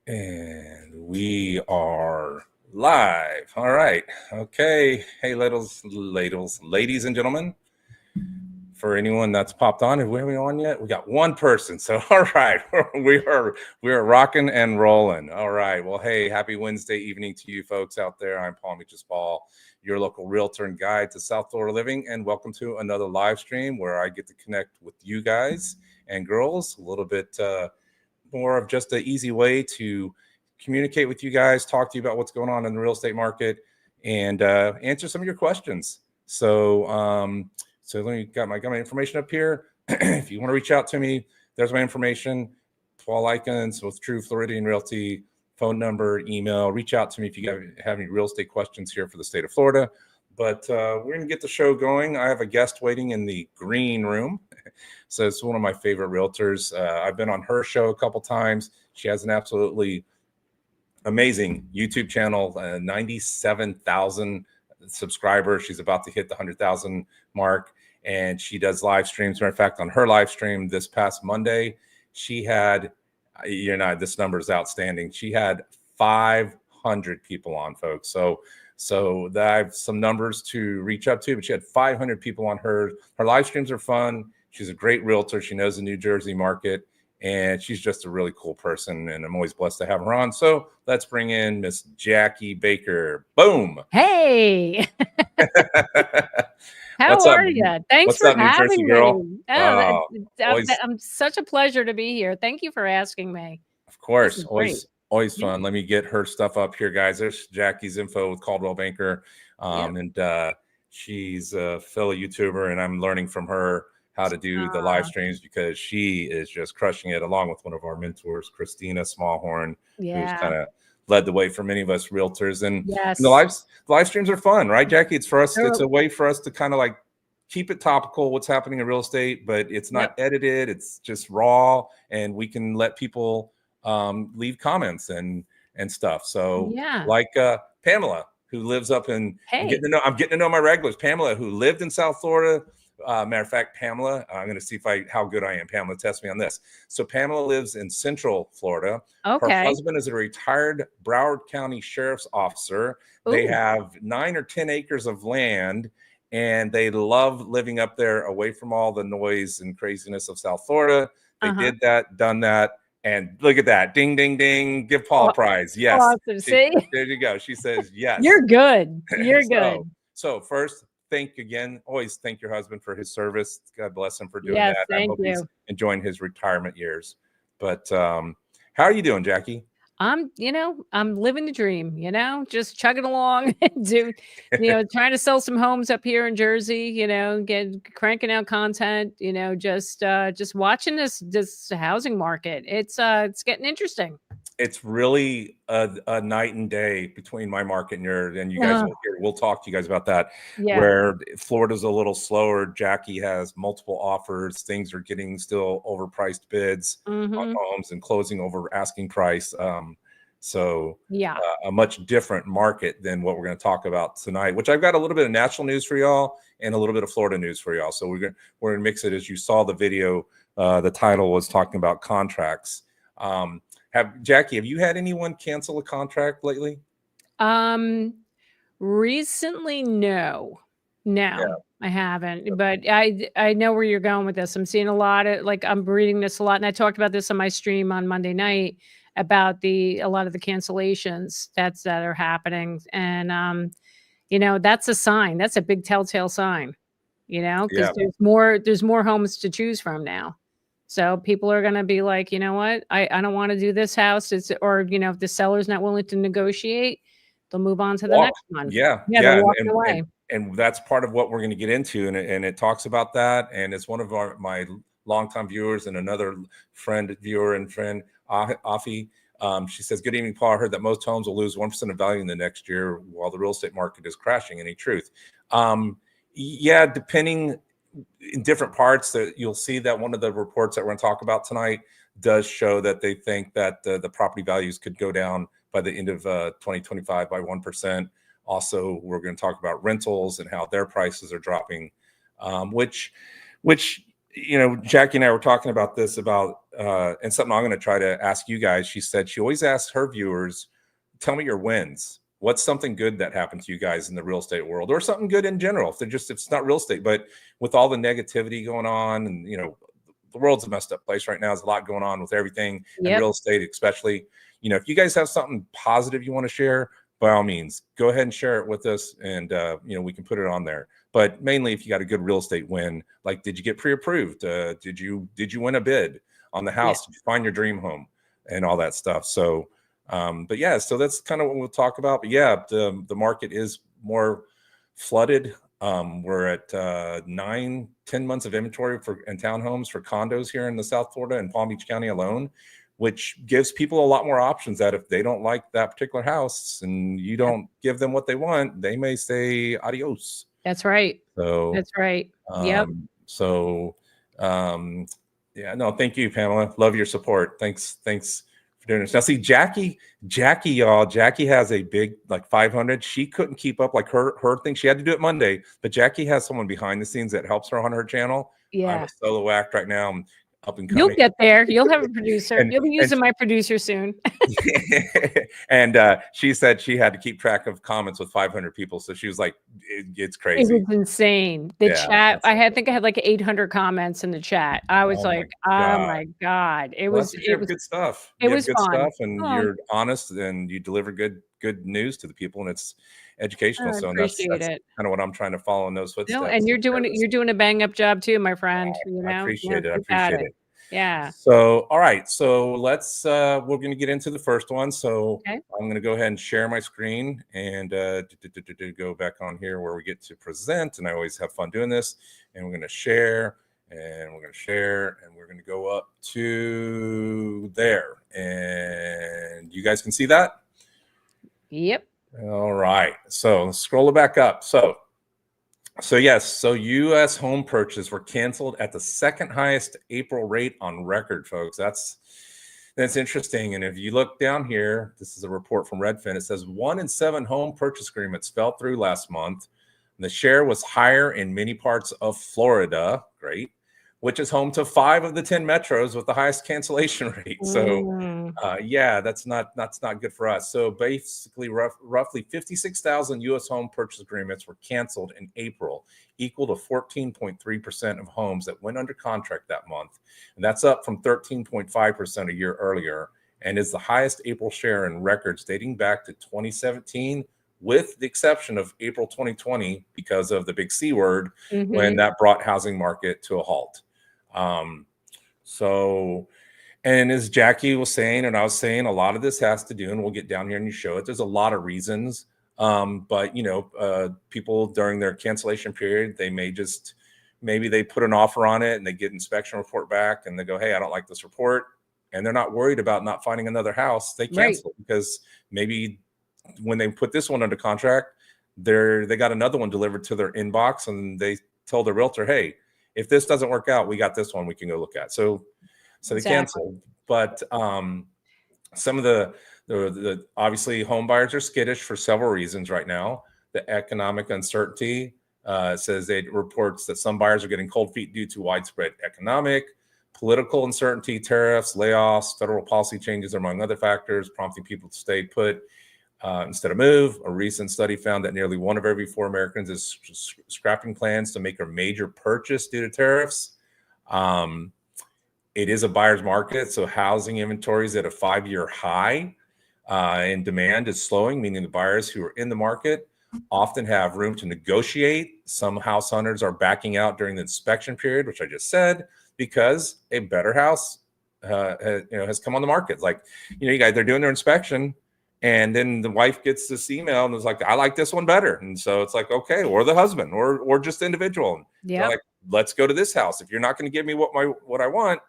And we are live. All right. Okay. Hey, ladies and gentlemen. For anyone that's popped on, have we on yet? We got one person. So, all right, we are rocking and rolling. All right. Well, hey, happy Wednesday evening to you folks out there. I'm Paul, your local realtor and guide to South Florida living, and welcome to another live stream where I get to connect with you guys and girls a little bit more of just an easy way to communicate with you guys, talk to you about what's going on in the real estate market, and answer some of your questions. So let me got my information up here. If you want to reach out to me, there's my information. Paul Likens with True Floridian Realty, phone number, email. Reach out to me if you have any real estate questions here for the state of Florida. But we're going to get the show going. I have a guest waiting in the green room. So it's one of my favorite realtors. I've been on her show a couple times. She has an absolutely amazing YouTube channel, 97,000 subscribers. She's about to hit the 100,000 mark, and she does live streams. Matter of fact, on her live stream this past Monday, she had, this number is outstanding. She had 500 people on, folks. So I have some numbers to reach up to, but she had 500 people on her. Her live streams are fun. She's a great realtor. She knows the New Jersey market, and she's just a really cool person, and I'm always blessed to have her on. So let's bring in Miss Jackie Baker. Boom. Hey. How are you? Thanks for having me. Oh, I'm such a pleasure to be here. Thank you for asking me. Of course. Always fun. Let me get her stuff up here, guys. There's Jackie's info with Caldwell Banker. And she's a fellow YouTuber, and I'm learning from her how to do the live streams because she is just crushing it, along with one of our mentors, Christina Smallhorn, who's kind of led the way for many of us realtors. And the live streams are fun, right, Jackie? It's for us. It's a way for us to kind of like keep it topical, what's happening in real estate, but it's not edited. It's just raw, and we can let people leave comments and stuff. So like Pamela, who lives up in, I'm getting to know my regulars. Pamela, who lived in South Florida. Matter of fact, Pamela, I'm going to see how good I am. Pamela, test me on this. So Pamela lives in Central Florida. Okay. Her husband is a retired Broward County Sheriff's officer. Ooh. They have 9 or 10 acres of land, and they love living up there away from all the noise and craziness of South Florida. They did that, done that. And look at that. Ding, ding, ding. Give Paul a prize. Yes. Awesome. See? There you go. She says yes. You're good. You're good. So first, always thank your husband for his service. God bless him for doing that. I hope he's enjoying his retirement years. But how are you doing, Jackie? I'm living the dream, just chugging along and trying to sell some homes up here in Jersey, cranking out content, just watching this housing market. It's getting interesting. It's really a night and day between my market and yours, and you guys we'll talk to you guys about that. Yeah. Where Florida's a little slower. Jackie has multiple offers. Things are getting still overpriced bids on homes and closing over asking price. So a much different market than what we're going to talk about tonight, which I've got a little bit of national news for y'all and a little bit of Florida news for y'all. So we're going to mix it. As you saw the video, the title was talking about contracts. Jackie, have you had anyone cancel a contract lately? Recently, no, I haven't, but I know where you're going with this. I'm seeing a lot of, I'm reading this a lot, and I talked about this on my stream on Monday night about a lot of the cancellations that are happening. And, that's a sign. That's a big telltale sign, because there's more homes to choose from now. So people are going to be like, you know what, I don't want to do this house. If the seller's not willing to negotiate, they'll move on to the next one. They'll walk away. And that's part of what we're going to get into. And it talks about that. And it's one of my longtime viewers and another viewer and friend, Afi. She says, good evening, Paul. I heard that most homes will lose 1% of value in the next year while the real estate market is crashing. Any truth? Depending in different parts, that you'll see that one of the reports that we're going to talk about tonight does show that they think that the property values could go down by the end of 2025 by 1%. Also, we're going to talk about rentals and how their prices are dropping, which Jackie and I were talking about this, about and something I'm going to try to ask you guys. She said she always asks her viewers, tell me your wins. What's something good that happened to you guys in the real estate world, or something good in general? If it's not real estate, but with all the negativity going on, and the world's a messed up place right now. There's a lot going on with everything, and real estate especially. If you guys have something positive you want to share, by all means, go ahead and share it with us, and we can put it on there. But mainly, if you got a good real estate win, like did you get pre-approved? Did you win a bid on the house? Did you find your dream home and all that stuff? So, but yeah, so that's kind of what we'll talk about. But yeah, the market is more flooded. We're at 9-10 months of inventory in townhomes for condos here in the South Florida and Palm Beach County alone, which gives people a lot more options. That if they don't like that particular house and you don't give them what they want, they may say adios. That's right. So that's right. Yeah, no, thank you, Pamela. Love your support. Thanks for doing this. Now, see, Jackie, y'all. Jackie has a big 500. She couldn't keep up her thing. She had to do it Monday, but Jackie has someone behind the scenes that helps her on her channel. Yeah, I'm a solo act right now. I'm up and coming. You'll get there. You'll have a producer. You'll be using my producer soon. And she said she had to keep track of comments with 500 people. So she was like, it's crazy. It was insane. The chat, I think I had 800 comments in the chat. I was oh my God. It was good stuff. It was good fun. stuff, and you're honest, and you deliver good news to the people, and it's educational. So that's kind of what I'm trying to follow in those footsteps. No, and you're doing a bang up job too, my friend. I appreciate it. I appreciate it. Yeah. So, all right. So let's, we're going to get into the first one. So I'm going to go ahead and share my screen and go back on here where we get to present. And I always have fun doing this. And we're going to share, and we're going to share, and we're going to go up to there. And you guys can see that? Yep. All right. So let's scroll it back up. So yes, so U.S. home purchases were canceled at the second highest April rate on record, folks. That's interesting. And if you look down here, this is a report from Redfin. It says 1 in 7 home purchase agreements fell through last month. And the share was higher in many parts of Florida, great, which is home to 5 of the 10 metros with the highest cancellation rate. So yeah, that's not good for us. So basically roughly 56,000 U.S. home purchase agreements were canceled in April, equal to 14.3% of homes that went under contract that month. And that's up from 13.5% a year earlier, and is the highest April share in records dating back to 2017, with the exception of April 2020 because of the big C word, when that brought housing market to a halt. And as Jackie was saying, and I was saying, a lot of this has to do, and we'll get down here and you show it, there's a lot of reasons. But people during their cancellation period, they maybe they put an offer on it and they get inspection report back and they go, hey, I don't like this report. And they're not worried about not finding another house. They cancel because maybe when they put this one under contract, they got another one delivered to their inbox, and they told the realtor, hey, if this doesn't work out, we got this one we can go look at. So they canceled. But some of the obviously home buyers are skittish for several reasons right now. The economic uncertainty says it reports that some buyers are getting cold feet due to widespread economic, political uncertainty, tariffs, layoffs, federal policy changes, among other factors, prompting people to stay put instead of move. A recent study found that nearly 1 of every 4 Americans is scrapping plans to make a major purchase due to tariffs. It is a buyer's market, so housing inventory is at a 5-year high, and demand is slowing, meaning the buyers who are in the market often have room to negotiate. Some house hunters are backing out during the inspection period, which I just said, because a better house has come on the market. You guys, they're doing their inspection, and then the wife gets this email and is like, I like this one better. And so it's like, okay, or the husband or just individual. Yeah. Like, let's go to this house. If you're not going to give me what I want,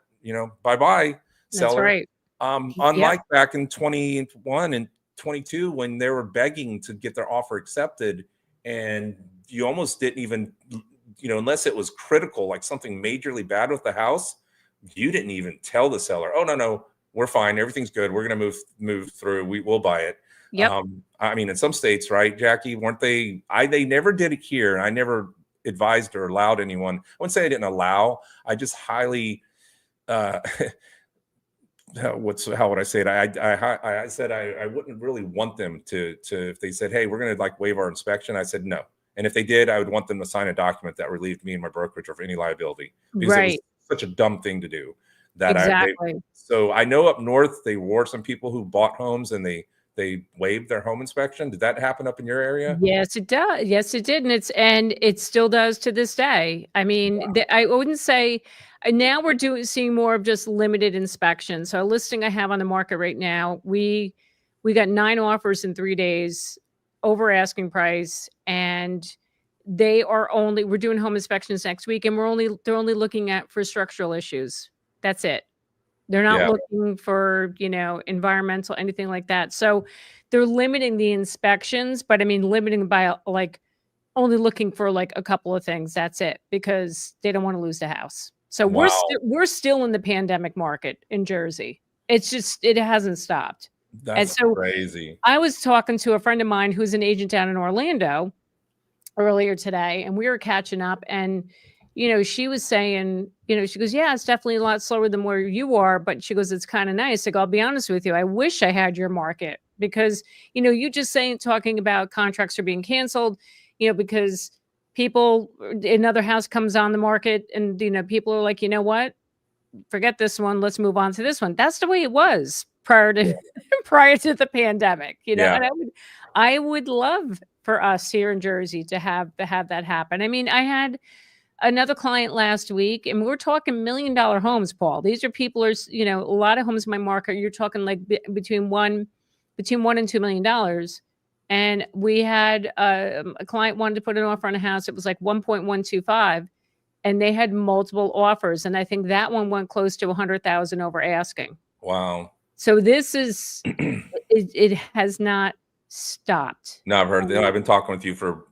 bye-bye, seller. That's right. Unlike back in 21 and 22, when they were begging to get their offer accepted, and you almost didn't even, unless it was critical, like something majorly bad with the house, you didn't even tell the seller, oh, no, we're fine. Everything's good. We're going to move through. We'll buy it. Yep. I mean, in some states, right, Jackie, weren't they? They never did it here. And I never advised or allowed anyone. I wouldn't say I didn't allow. I just highly how would I say it? I said I wouldn't really want them to if they said, hey, we're going to like waive our inspection. I said no. And if they did, I would want them to sign a document that relieved me and my brokerage of any liability, because it was Right. such a dumb thing to do. Exactly. So I know up north they were some people who bought homes and they waived their home inspection. Did that happen up in your area? Yes, it does. Yes, it did, and it still does to this day. I mean, I wouldn't say now we're seeing more of just limited inspections. So a listing I have on the market right now, we got 9 offers in 3 days over asking price, and we're doing home inspections next week, and they're only looking at for structural issues. That's it. They're not Yeah, looking for, environmental, anything like that. So they're limiting the inspections, but I mean, limiting by like only looking for like a couple of things. That's it, because they don't want to lose the house. So wow, we're still in the pandemic market in Jersey. It's just, it hasn't stopped. And that's so crazy. I was talking to a friend of mine who's an agent down in Orlando earlier today, and we were catching up, and she was saying, she goes, yeah, it's definitely a lot slower than where you are, but she goes, it's kind of nice. Like, I'll be honest with you, I wish I had your market, because you just saying, talking about contracts are being canceled, because people, another house comes on the market, and people are like, you know what, forget this one, let's move on to this one. That's the way it was prior to Yeah, prior to the pandemic, yeah. and I would love for us here in Jersey to have that happen. I mean, I had another client last week, and we're talking $1 million homes, Paul. These are people are, a lot of homes in my market, you're talking like between 1 and $2 million. And we had a client wanted to put an offer on a house. It was like 1.125, and they had multiple offers. And I think that one went close to 100,000 over asking. Wow. So this is, it has not stopped. No, I've heard. I've been talking with you for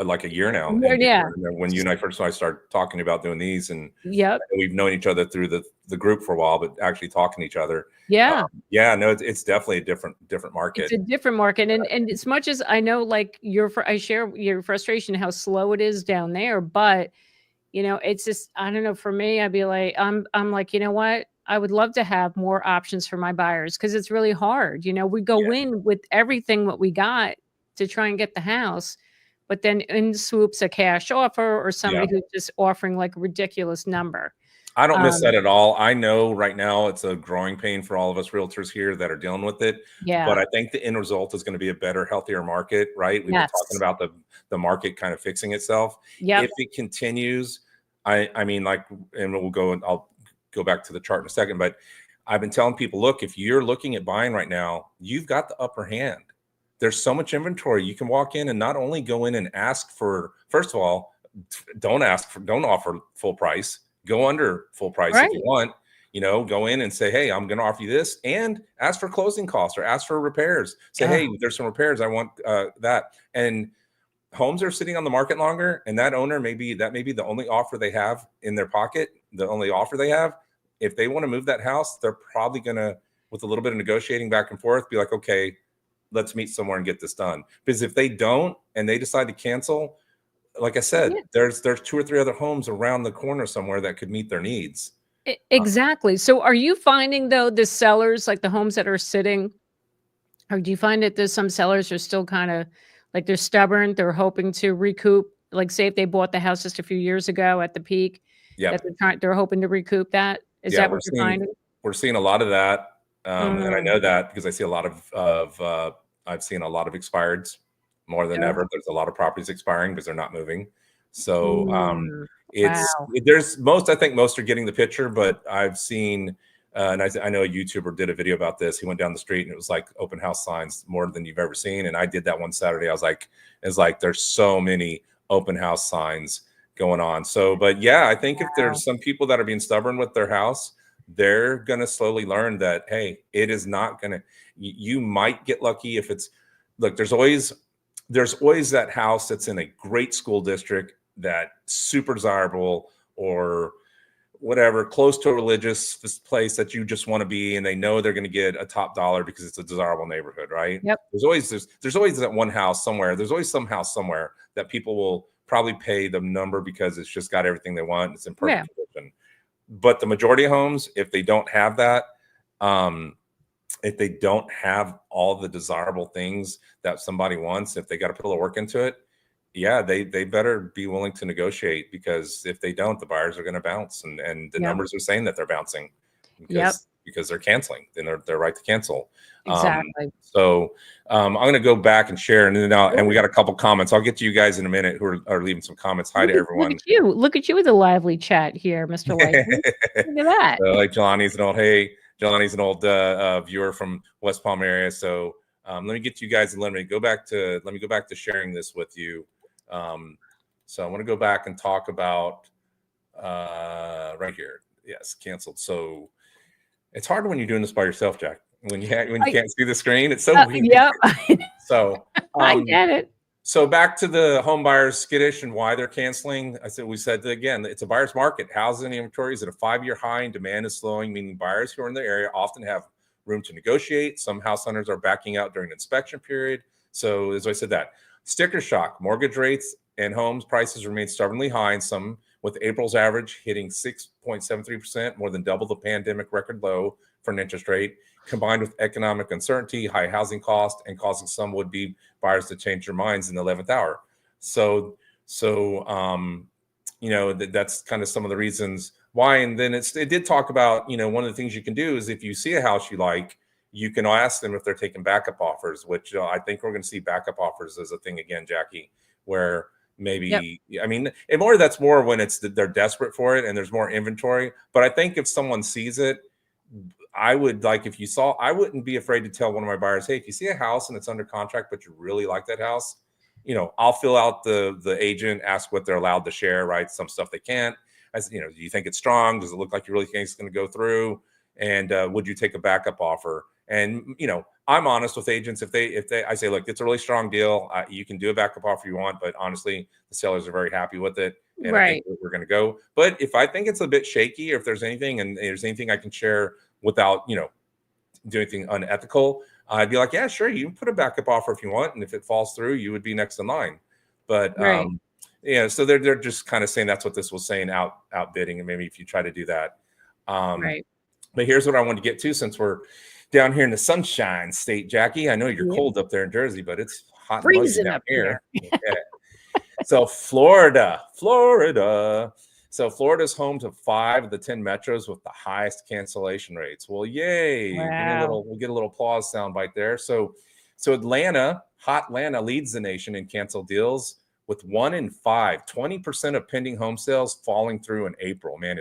like a year now, Yeah, and yeah. when you and I first started talking about doing these, and Yep. we've known each other through the group for a while, but actually talking to each other, Yeah. yeah, no, it's definitely a different It's market. a different market, and as much as I know, like, I share your frustration, how slow it is down there, but, it's just, I don't know, for me, I'd be like, I'm like, "You know what? I would love to have more options for my buyers, because it's really hard." We go Yeah, in with everything what we got to try and get the house, but then in swoops a cash offer or yeah. somebody who's just offering, like, a ridiculous number. I don't miss that Um, at all. I know right now it's a growing pain for all of us realtors here that are dealing with it, but yeah. I think the end result is going to be a better, healthier market, right? We've been talking Yes. about the market kind of fixing itself. Yep. If it continues, I mean, like, and I'll go back to the chart in a second, but I've been telling people, look, if you're looking at buying right now, you've got the upper hand. There's so much inventory. You can walk in and not only go in and ask for, first of all, don't offer full price, go under full price if you Right. want. Go in and say, hey, I'm going to offer you this, and ask for closing costs or ask for repairs. Say, Ugh, hey, there's some repairs, I want that. And homes are sitting on the market longer, and that owner may be the only offer they have in their pocket, the only offer they have. If they want to move that house, they're probably going to, with a little bit of negotiating back and forth, be like, okay, let's meet somewhere and get this done. Because if they don't and they decide to cancel, like I said, yeah. there's 2 or 3 other homes around the corner somewhere that could meet their needs. Exactly. So are you finding, though, the sellers, like the homes that are sitting, or do you find that there's some sellers are still kind of like they're stubborn, they're hoping to recoup, like say if they bought the house just a few years ago at the peak, that Yep. they're hoping to recoup that? Is Yeah, that we're what you're seeing finding? we're seeing a lot of that, and I Mm, know that because I see a lot of I've seen a lot of expireds more than yeah. ever. There's a lot of properties expiring because they're not moving. So Mm, it's wow. there's most I think most are getting the picture, but I've seen and I know a YouTuber did a video about this. He went down the street and it was like open house signs more than you've ever seen. And I did that one Saturday. I was like, it's like there's so many open house signs going on. So, but yeah, I think if Wow. there's some people that are being stubborn with their house, they're going to slowly learn that, hey, it is not going to, you might get lucky if it's, look, there's always that house that's in a great school district that super desirable or whatever, close to a religious place that you just want to be, and they know they're going to get a top dollar because it's a desirable neighborhood, right? Yep. There's always that one house somewhere. There's always some house somewhere that people will probably pay the number because it's just got everything they want. It's in Yeah. perfect condition. But the majority of homes, if they don't have that, if they don't have all the desirable things that somebody wants, if they got to put a little work into it, yeah, they better be willing to negotiate, because if they don't, the buyers are going to bounce, and the numbers are saying that they're bouncing because they're canceling, and they're right to cancel. Exactly. So I'm going to go back and share, and then and we got a couple comments. I'll get to you guys in a minute who are leaving some comments. Hi to everyone. Look at you with a lively chat here, Mr. White. Look at that. So, like Jelani's an old viewer from West Palm area. So let me get you guys. Let me go back to sharing this with you. So I want to go back and talk about right here. Yes, canceled. So it's hard when you're doing this by yourself, Jack. When you can't see the screen, it's so weird. Yep. So I get it. So back to the home buyers skittish and why they're canceling. We said again, it's a buyer's market. Housing inventory is at a 5-year high and demand is slowing, meaning buyers who are in the area often have room to negotiate. Some house owners are backing out during the inspection period. So as I said, that sticker shock, mortgage rates and homes prices remain stubbornly high, and some with April's average hitting 6.73%, more than double the pandemic record low for an interest rate, combined with economic uncertainty, high housing cost, and causing some would-be buyers to change their minds in the 11th hour. So that's kind of some of the reasons why. And then it did talk about, one of the things you can do is if you see a house you like, you can ask them if they're taking backup offers, which I think we're going to see backup offers as a thing again, Jackie, where maybe, I mean, and that's more when they're desperate for it and there's more inventory. But I think if someone sees it, I wouldn't be afraid to tell one of my buyers, hey, if you see a house and it's under contract, but you really like that house, I'll fill out the agent, ask what they're allowed to share, right? Some stuff they can't. Do you think it's strong? Does it look like you really think it's going to go through? And would you take a backup offer? And, I'm honest with agents. If I say, look, it's a really strong deal. You can do a backup offer you want, but honestly, the sellers are very happy with it. And I think we're going to go. But if I think it's a bit shaky, or if there's anything I can share without, doing anything unethical, I'd be like, yeah, sure, you can put a backup offer if you want. And if it falls through, you would be next in line. But, so they're just kind of saying that's what this was saying, outbidding. And maybe if you try to do that. But here's what I wanted to get to, since we're down here in the Sunshine State, Jackie. I know you're cold up there in Jersey, but it's hot and muggy down here. So Florida. So Florida's home to 5 of the 10 metros with the highest cancellation rates. Well, yay! Wow. We'll get a little applause soundbite there. So Atlanta leads the nation in canceled deals with 1 in 5, 20% of pending home sales falling through in April. Man,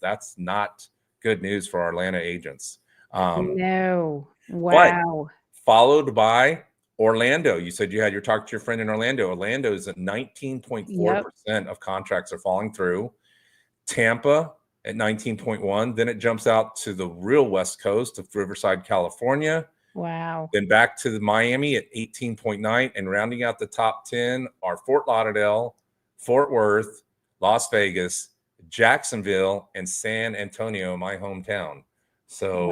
that's not good news for our Atlanta agents. No. Wow. Followed by Orlando. You said you're talking to your friend in Orlando. Orlando is at 19.4% of contracts are falling through. Tampa at 19.1. Then it jumps out to the real West Coast of Riverside, California. Wow. Then back to the Miami at 18.9. And rounding out the top 10 are Fort Lauderdale, Fort Worth, Las Vegas, Jacksonville, and San Antonio, my hometown. So,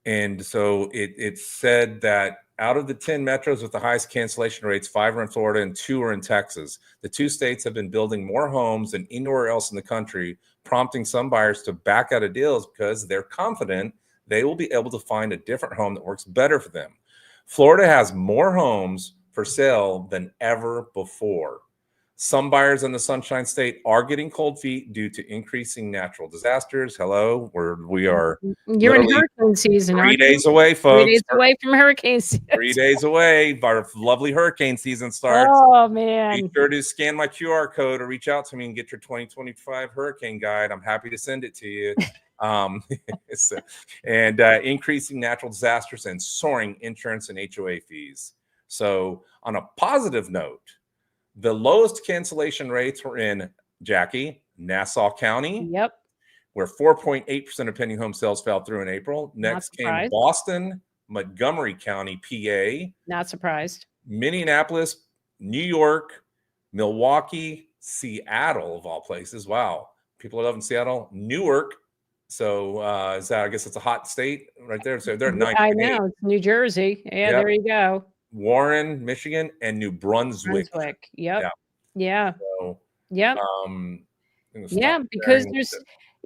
and so it said that out of the 10 metros with the highest cancellation rates, 5 are in Florida and 2 are in Texas. The 2 states have been building more homes than anywhere else in the country, prompting some buyers to back out of deals because they're confident they will be able to find a different home that works better for them. Florida has more homes for sale than ever before. Some buyers in the Sunshine State are getting cold feet due to increasing natural disasters. Hello, we are. You're in hurricane season. 3 days away, folks. 3 days away from hurricane season. 3 days away. Our lovely hurricane season starts. Oh man! Be sure to scan my QR code or reach out to me and get your 2025 hurricane guide. I'm happy to send it to you. And increasing natural disasters and soaring insurance and HOA fees. So, on a positive note, the lowest cancellation rates were in, Jackie, Nassau County. Yep. Where 4.8% of pending home sales fell through in April. Next came Boston, Montgomery County, PA. Not surprised. Minneapolis, New York, Milwaukee, Seattle, of all places. Wow. People are loving Seattle. Newark. So I guess it's a hot state right there. So they're at 9.8. I know. It's New Jersey. Yeah, yep. There you go. Warren, Michigan, and New Brunswick. Yep. Yeah. So, yep. Yeah, because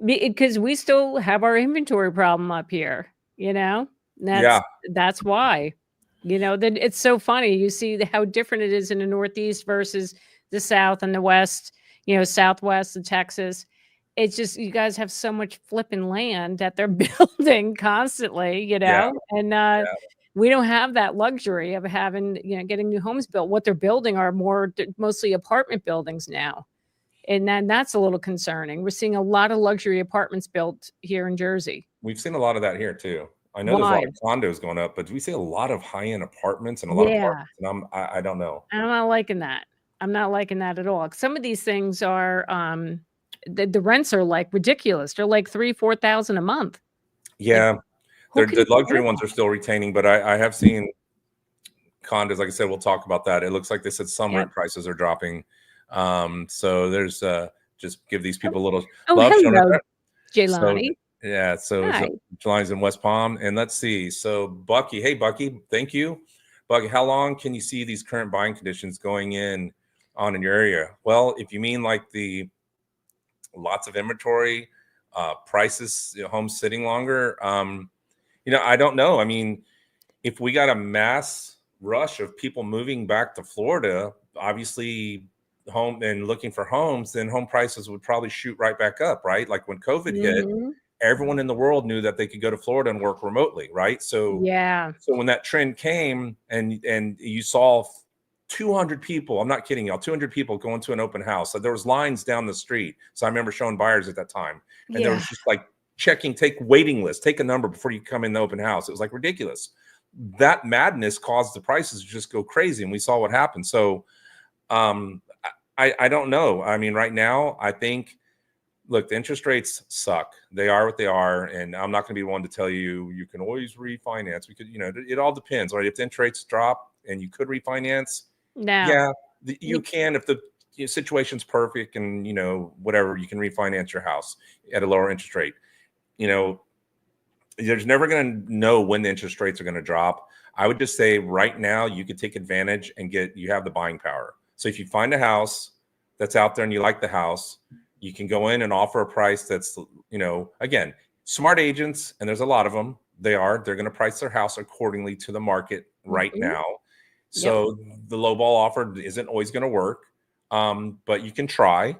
Because we still have our inventory problem up here, you know? Yeah, That's why. You know, then it's so funny. You see how different it is in the Northeast versus the South and the West, Southwest and Texas. It's just you guys have so much flipping land that they're building constantly, yeah, and yeah. we don't have that luxury of having, getting new homes built. What they're building are mostly apartment buildings now. And then that's a little concerning. We're seeing a lot of luxury apartments built here in Jersey. We've seen a lot of that here too. I know there's a lot Why? of condos going up, but we see a lot of high-end apartments and a lot of Yeah, apartments, and I don't know. I'm not liking that. I'm not liking that at all. Some of these things are, the rents are like ridiculous. They're like 3,000-4,000 a month. Like, Yeah, who can the luxury afford ones are that? still retaining, but I have seen condos. Like I said, we'll talk about that. It looks like they said some Yep. rent prices are dropping. So there's just give these Oh, people a little oh, love, showing hello, it. So Jaylani. yeah, so Hi. July's in West Palm, and let's see. So Bucky, hey Bucky, thank you, Bucky. How long can you see these current buying conditions going on in your area? Well, if you mean like the lots of inventory, prices, homes sitting longer, I don't know. I mean, if we got a mass rush of people moving back to Florida, obviously home and looking for homes, then home prices would probably shoot right back up, right? Like when COVID hit, Mhm. everyone in the world knew that they could go to Florida and work remotely, right? Yeah. So when that trend came and you saw 200 people, I'm not kidding y'all, 200 people going to an open house. So there was lines down the street. So I remember showing buyers at that time, and there Yeah. was just like take waiting list, take a number before you come in the open house. It was like ridiculous. That madness caused the prices to just go crazy, and we saw what happened. So um, I don't know. I mean, right now, I think look, the interest rates suck. They are what they are, and I'm not going to be one to tell you you can always refinance. We could, it all depends, right? If the interest rates drop and you could refinance, No. yeah, you You can if the situation's perfect and whatever, you can refinance your house at a lower interest rate. You know, there's never going to know when the interest rates are going to drop. I would just say right now you could take advantage and you have the buying power. So if you find a house that's out there and you like the house, you can go in and offer a price that's, again, smart agents, and there's a lot of them. They're going to price their house accordingly to the market right mhm. now. Yep. So the low ball offer isn't always going to work, but you can try.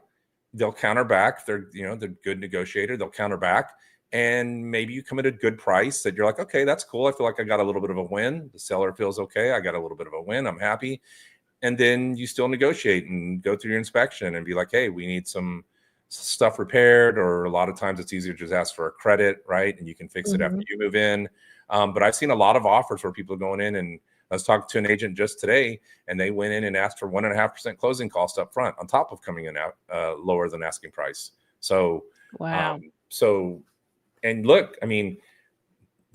They'll counter back. They're good negotiator. They'll counter back, and maybe you come at a good price that you're like, okay, that's cool. I feel like I got a little bit of a win. The seller feels okay. I got a little bit of a win. I'm happy. And then you still negotiate and go through your inspection and be like, hey, we need some stuff repaired. Or a lot of times it's easier to just ask for a credit, right? And you can fix it after Mhm. you move in. But I've seen a lot of offers where people are going in, and I was talking to an agent just today, and they went in and asked for 1.5% closing cost up front on top of coming in out lower than asking price. So, Wow. um, so, and look, I mean,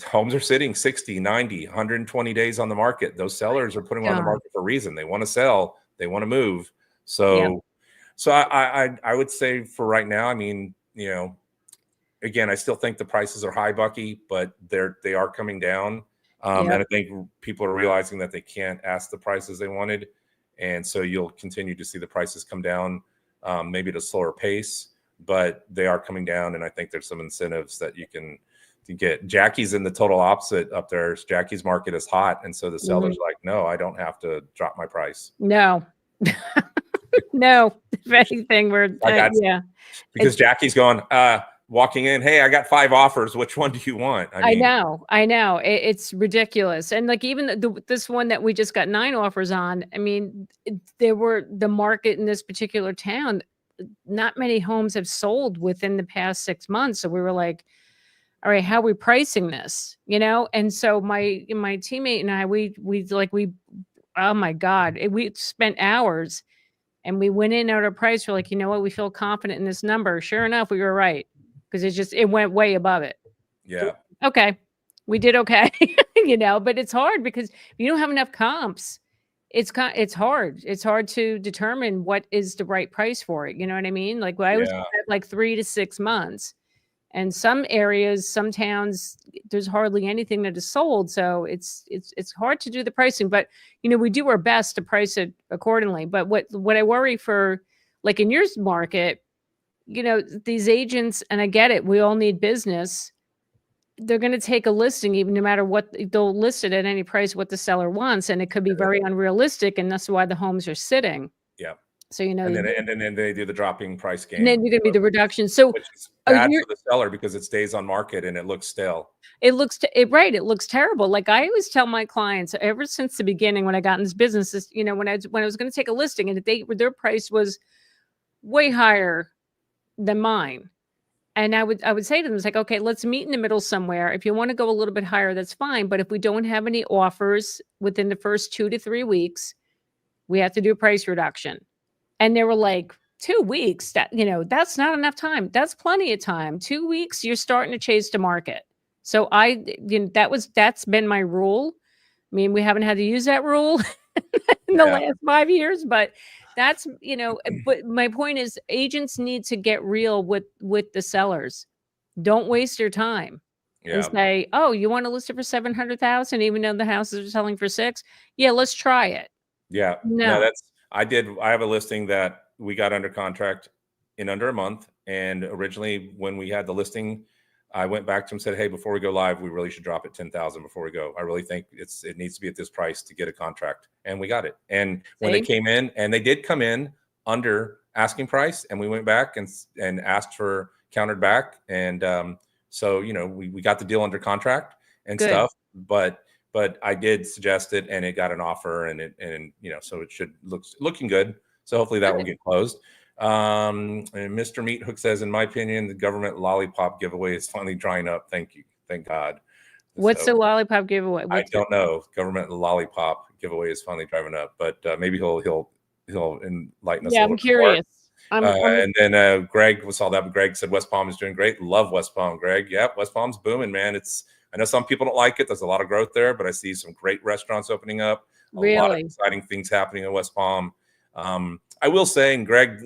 homes are sitting 60, 90, 120 days on the market. Those sellers are putting them on the God. market for a reason. They want to sell, they want to move. Yep. So I would say for right now, I mean, again, I still think the prices are high, Bucky, but they are coming down. And Yep. I think people are realizing that they can't ask the prices they wanted. And so you'll continue to see the prices come down, maybe at a slower pace, but they are coming down. And I think there's some incentives that you can to get. Jackie's in the total opposite up there. Jackie's market is hot. And so the seller's Mhm. like, no, I don't have to drop my price. No. No. If anything, we're I got yeah. because It's Jackie's going, walking in, hey, I got 5 offers. Which one do you want? I I mean, know, I know. It's ridiculous, and, like, even this one that we just got 9 offers on, I mean, there were the market in this particular town, not many homes have sold within the past 6 months, so we were like, "Alright, how are we pricing this?" You know? And so my teammate and I, we oh my god, we spent hours, and we went in at a price, we're like, "You know what? We feel confident in this number." Sure enough, we were right, because it went way above it. yeah, Okay. We did okay, but it's hard because if you don't have enough comps, it's hard. It's hard to determine what is the right price for it, you know what I mean? Like, well, I always yeah, said, like, 3 to 6 months, and some areas, some towns, there's hardly anything that is sold, so it's hard to do the pricing, but, we do our best to price it accordingly, but what I worry for, like, in your market, you know, these agents, and I get it, we all need business. They're going to take a listing, even no matter what they'll list it at any price, what the seller wants. And it could be very unrealistic. And that's why the homes are sitting. Yeah. So, you know, And then they do the dropping price and then game, you're going to be the reduction. So which is are bad you, for the seller because it stays on market and it looks stale. it looks, right. It looks terrible. Like I always tell my clients ever since the beginning, when I got in this business, is, you know, when I was going to take a listing and their price was way higher than mine. And I would say to them, it's like, okay, let's meet in the middle somewhere. If you want to go a little bit higher, that's fine. But if we don't have any offers within the first 2 to 3 weeks, we have to do a price reduction. And they were like, 2 weeks, that, you know, that's not enough time. That's plenty of time. 2 weeks, you're starting to chase the market. So you know, that's been my rule. I mean, we haven't had to use that rule in the last 5 years, but that's, you know, but my point is agents need to get real with the sellers. Don't waste your time and say, "Oh, you want to list it for 700,000 even though the houses are selling for 6? Yeah, let's try it." Yeah. No, No. I have a listing that we got under contract in under a month. And originally when we had the listing, I went back to him and said, hey, before we go live, we really should drop it 10,000 before we go. I really think it needs to be at this price to get a contract. And we got it. And when they came in, and they did come in under asking price, and we went back and asked for countered back. And so, you know, we got the deal under contract and stuff, but I did suggest it and it got an offer and you know, so it should looking good. So hopefully that will get closed. And Mr. Meat Hook says, in my opinion, the government lollipop giveaway is finally drying up. Thank you. Thank God. What's the lollipop giveaway? I don't know. Government lollipop giveaway is finally driving up, but maybe he'll enlighten us. Yeah, I'm curious. And then Greg saw that, but Greg said West Palm is doing great. Love West Palm, Greg. Yep, West Palm's booming, man. I know some people don't like it. There's a lot of growth there, but I see some great restaurants opening up. A lot of exciting things happening in West Palm. I will say, and Greg,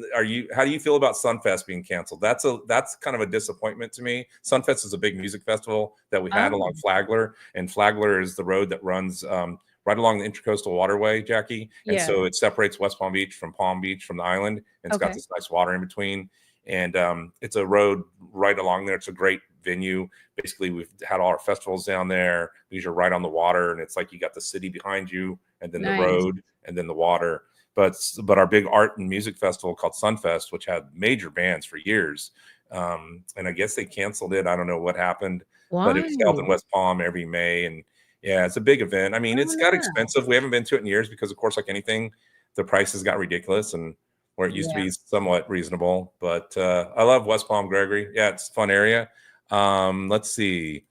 how do you feel about Sunfest being canceled? That's kind of a disappointment to me. Sunfest is a big music festival that we had along Flagler, and Flagler is the road that runs right along the Intracoastal Waterway, Jackie. And so it separates West Palm Beach from the island. And it's got this nice water in between. And it's a road right along there. It's a great venue. Basically, we've had all our festivals down there. These are right on the water. And it's like you got the city behind you and then the road and then the water. But our big art and music festival called Sunfest, which had major bands for years. And I guess they canceled it. I don't know what happened. But it was held in West Palm every May. And yeah, it's a big event. I mean, it's got expensive. We haven't been to it in years because, of course, like anything, the prices got ridiculous and where it used to be somewhat reasonable. But I love West Palm, Gregory. Yeah, it's a fun area. Let's see.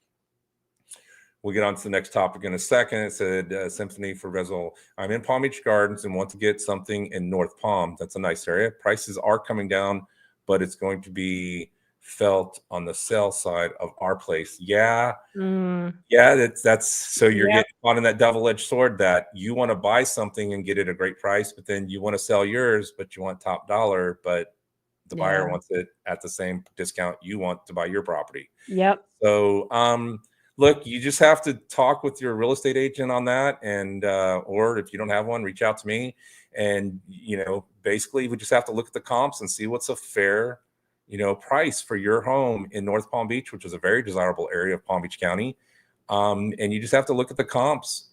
We'll get on to the next topic in a second. It said Symphony for Rezel. I'm in Palm Beach Gardens and want to get something in North Palm. That's a nice area. Prices are coming down, but it's going to be felt on the sell side of our place. Yeah. Yeah, that's so you're getting caught in that double-edged sword that you want to buy something and get it at a great price, but then you want to sell yours, but you want top dollar, but the buyer wants it at the same discount you want to buy your property. So look, you just have to talk with your real estate agent on that, and or if you don't have one, reach out to me. And you know, basically we just have to look at the comps and see what's a fair, you know, price for your home in North Palm Beach, which is a very desirable area of Palm Beach County. And you just have to look at the comps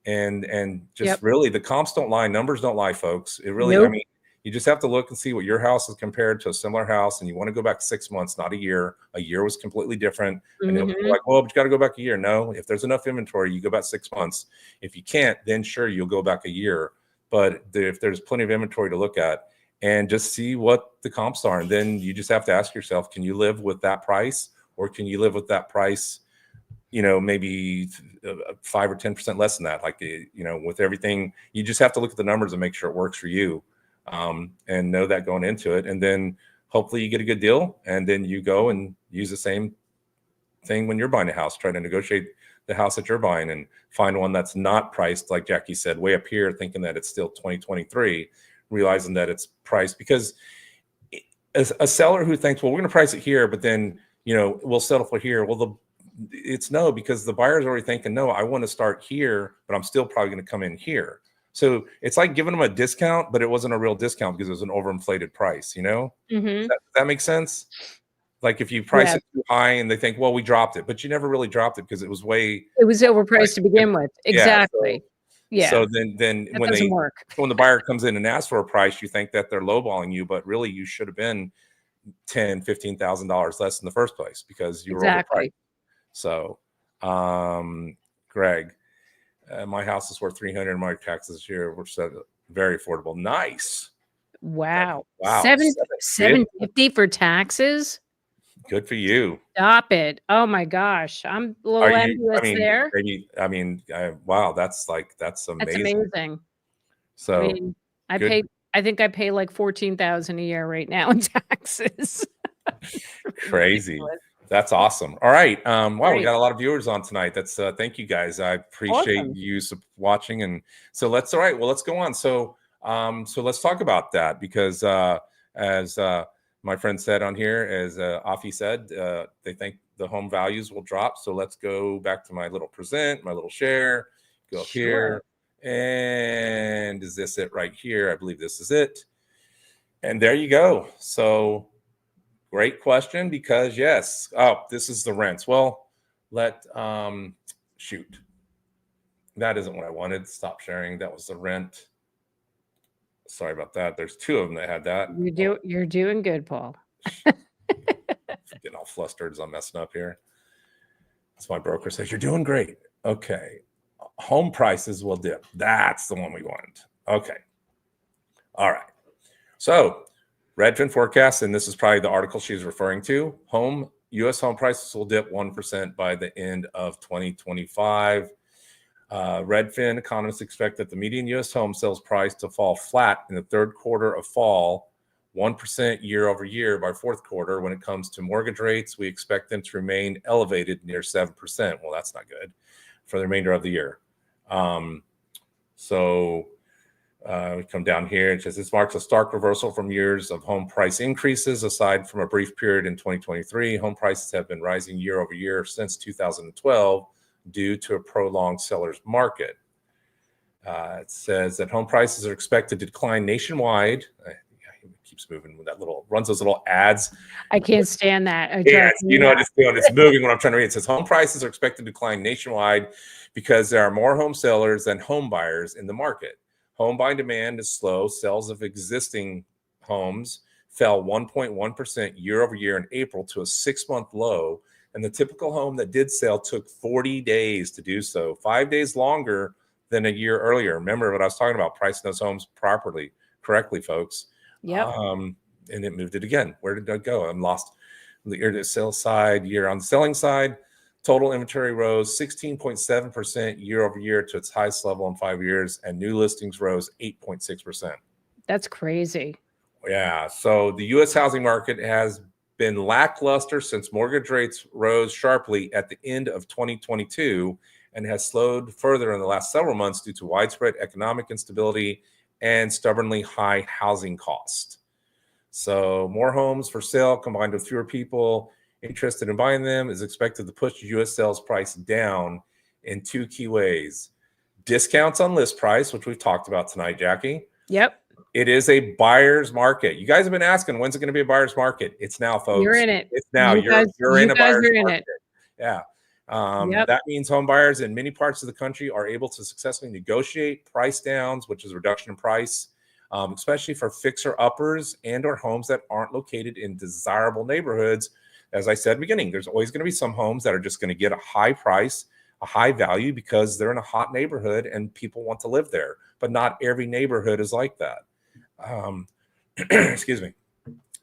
and just really the comps don't lie. Numbers don't lie, folks. It really, I mean, you just have to look and see what your house is compared to a similar house. And you want to go back 6 months, not a year. A year was completely different. And you'll be like, well, but you got to go back a year. No, if there's enough inventory, you go back 6 months. If you can't, then sure, you'll go back a year. But if there's plenty of inventory to look at, and just see what the comps are. And then you just have to ask yourself, can you live with that price? Or can you live with that price, you know, maybe 5 or 10% less than that? Like, you know, with everything, you just have to look at the numbers and make sure it works for you, and know that going into it. And then hopefully you get a good deal. And then you go and use the same thing when you're buying a house, try to negotiate the house that you're buying and find one that's not priced, like Jackie said, way up here, thinking that it's still 2023. Realizing that it's priced, because as a seller who thinks, well, we're going to price it here, but then, you know, we'll settle for here. Well, it's no, because the buyer's already thinking, no, I want to start here, but I'm still probably going to come in here. So it's like giving them a discount, but it wasn't a real discount because it was an overinflated price, you know? Does that make sense? Like if you price it too high and they think, well, we dropped it, but you never really dropped it because it was overpriced to begin with. Exactly. So then when doesn't work. when the buyer comes in and asks for a price, you think that they're lowballing you, but really you should have been $10,000-$15,000 less in the first place because you were overpriced. So, Greg, my house is worth $300. My taxes here, which is very affordable. Nice. Wow. Wow. $750 for taxes. Good for you. Stop it. Oh my gosh. I'm a little envious there. Wow. That's amazing. That's amazing. So I mean, I think I pay like $14,000 a year right now in taxes. Crazy. That's awesome. All right. Wow, we got a lot of viewers on tonight. That's thank you guys. I appreciate you watching. And so let's go on. So let's talk about that because as my friend said on here, as Afi said, they think the home values will drop. So let's go back to my little present, my little share, go up here. And is this it right here? I believe this is it. And there you go. So great question because yes. Oh, this is the rents. Well, shoot. That isn't what I wanted. Stop sharing. That was the rent. Sorry about that. There's two of them that had that. You're doing good, Paul. Getting all flustered as I'm messing up here. That's my broker says you're doing great. Okay. Home prices will dip. That's the one we want. Okay. All right. So Redfin forecasts, and this is probably the article she's referring to, U.S. home prices will dip 1% by the end of 2025. Redfin economists expect that the median U.S. home sales price to fall flat in the third quarter of fall, 1% year over year by fourth quarter. When it comes to mortgage rates, we expect them to remain elevated near 7%. Well, that's not good for the remainder of the year. We come down here. It says this marks a stark reversal from years of home price increases. Aside from a brief period in 2023, home prices have been rising year over year since 2012 due to a prolonged seller's market. It says that home prices are expected to decline nationwide. He keeps moving with that runs those little ads. I can't stand that. Yeah, you know what it's doing. It's moving when I'm trying to read. It says home prices are expected to decline nationwide because there are more home sellers than home buyers in the market. Home buying demand is slow. Sales of existing homes fell 1.1% year over year in April to a 6-month low. And the typical home that did sell took 40 days to do so, 5 days longer than a year earlier. Remember what I was talking about, pricing those homes correctly, folks. Yep. And it moved it again. Where did that go? I'm lost. On the year sales side, year on the selling side, total inventory rose 16.7% year over year to its highest level in 5 years, and new listings rose 8.6%. That's crazy. Yeah. So the U.S. housing market has been lackluster since mortgage rates rose sharply at the end of 2022 and has slowed further in the last several months due to widespread economic instability and stubbornly high housing costs. So more homes for sale combined with fewer people interested in buying them is expected to push U.S. sales price down in two key ways. Discounts on list price, which we've talked about tonight, Jackie. Yep. It is a buyer's market. You guys have been asking, when's it going to be a buyer's market? It's now, folks. You're in it. It's now. You're in a buyer's market. Yeah. Yep. That means home buyers in many parts of the country are able to successfully negotiate price downs, which is a reduction in price, especially for fixer-uppers and or homes that aren't located in desirable neighborhoods. As I said at the beginning, there's always going to be some homes that are just going to get a high price, a high value because they're in a hot neighborhood and people want to live there. But not every neighborhood is like that. Excuse me.